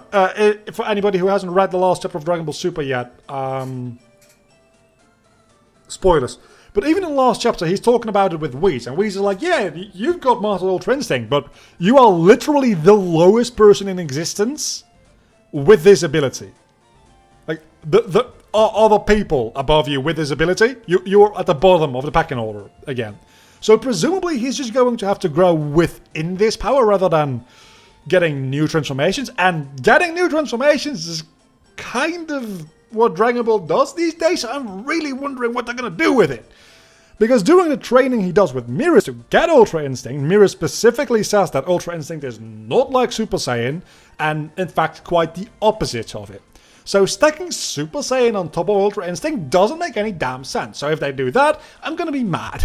for anybody who hasn't read the last chapter of Dragon Ball Super yet, spoilers. But even in the last chapter, he's talking about it with Whis, and Whis is like, yeah, you've got Master Ultra Instinct, but you are literally the lowest person in existence with this ability. Like, the other people above you with this ability, you're at the bottom of the pecking order again. So presumably he's just going to have to grow within this power rather than getting new transformations. And getting new transformations is kind of what Dragon Ball does these days. So I'm really wondering what they're going to do with it. Because during the training he does with Beerus to get Ultra Instinct, Beerus specifically says that Ultra Instinct is not like Super Saiyan, and in fact quite the opposite of it. So stacking Super Saiyan on top of Ultra Instinct doesn't make any damn sense. So if they do that, I'm gonna be mad.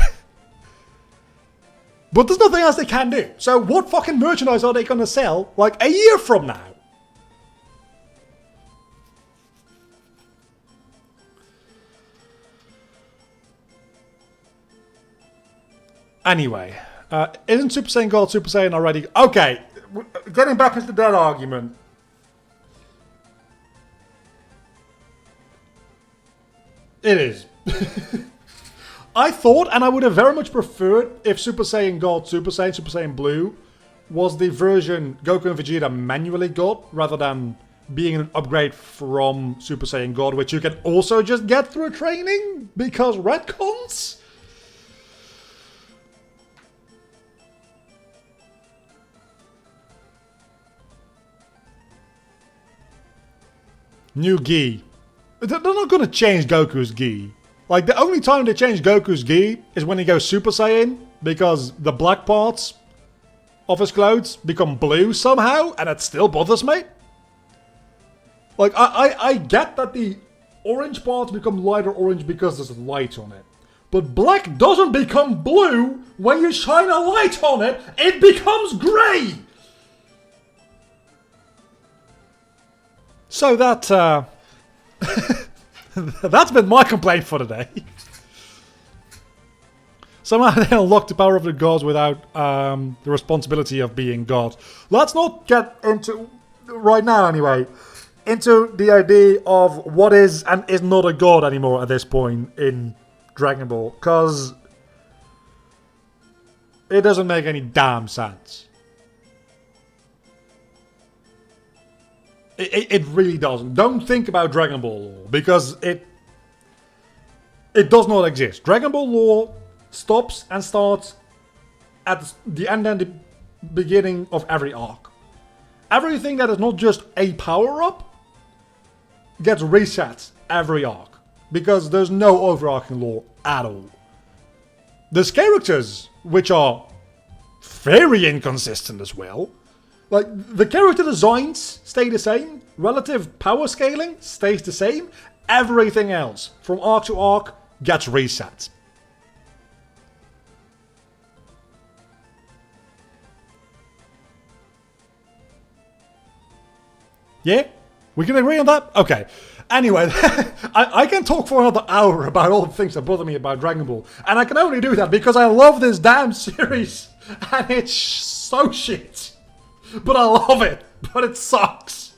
But there's nothing else they can do. So what fucking merchandise are they gonna sell, like, a year from now? Anyway, isn't Super Saiyan God Super Saiyan already? Okay, getting back into that argument. It is. I thought, and I would have very much preferred if Super Saiyan God Super Saiyan, Super Saiyan Blue was the version Goku and Vegeta manually got, rather than being an upgrade from Super Saiyan God, which you can also just get through training, because retcons? New gi. They're not going to change Goku's gi. Like, the only time they change Goku's gi is when he goes Super Saiyan, because the black parts of his clothes become blue somehow, and it still bothers me. Like, I get that the orange parts become lighter orange because there's light on it. But black doesn't become blue when you shine a light on it, it becomes grey! So that, that's been my complaint for today. Somehow they unlock the power of the gods without the responsibility of being God. Let's not get into, right now anyway, into the idea of what is and is not a god anymore at this point in Dragon Ball. Because it doesn't make any damn sense. It really doesn't. Don't think about Dragon Ball lore, because it does not exist. Dragon Ball lore stops and starts at the end and the beginning of every arc. Everything that is not just a power-up gets reset every arc, because there's no overarching lore at all. There's characters which are very inconsistent as well. Like, the character designs stay the same, relative power scaling stays the same, everything else from arc to arc gets reset. Yeah? We can agree on that? Okay. Anyway, I can talk for another hour about all the things that bother me about Dragon Ball. And I can only do that because I love this damn series. And it's so shit. But I love it. But it sucks.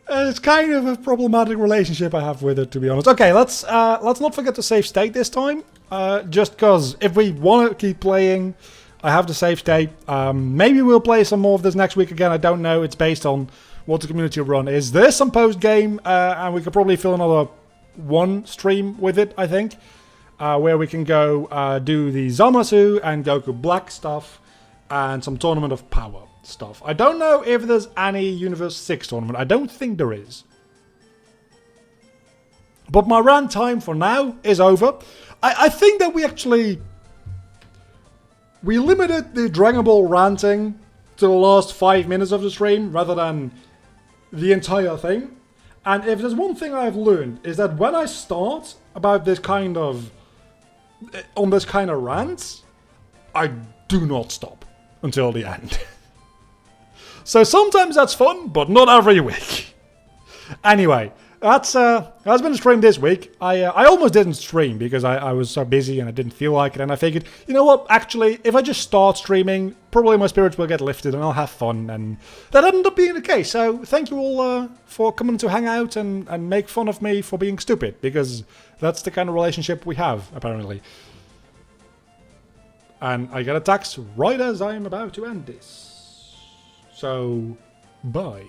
It's kind of a problematic relationship I have with it, to be honest. Okay, let's not forget to save state this time. Just because if we want to keep playing, I have the save state. Maybe we'll play some more of this next week again. I don't know. It's based on what the community run is. There's some post-game, and we could probably fill another one stream with it, I think. Where we can go do the Zamasu and Goku Black stuff. And some Tournament of Power stuff. I don't know if there's any Universe 6 tournament. I don't think there is. But my rant time for now is over. I think that we limited the Dragon Ball ranting to the last 5 minutes of the stream rather than the entire thing. And if there's one thing I've learned is that when I start about this kind of rant, I do not stop until the end. So sometimes that's fun, but not every week. Anyway, that's been a stream this week. I almost didn't stream because I was so busy and I didn't feel like it, and I figured, you know what, actually, if I just start streaming, probably my spirits will get lifted and I'll have fun, and that ended up being the case. So thank you all for coming to hang out and make fun of me for being stupid, because that's the kind of relationship we have, apparently. And I get a text right as I am about to end this. So, bye.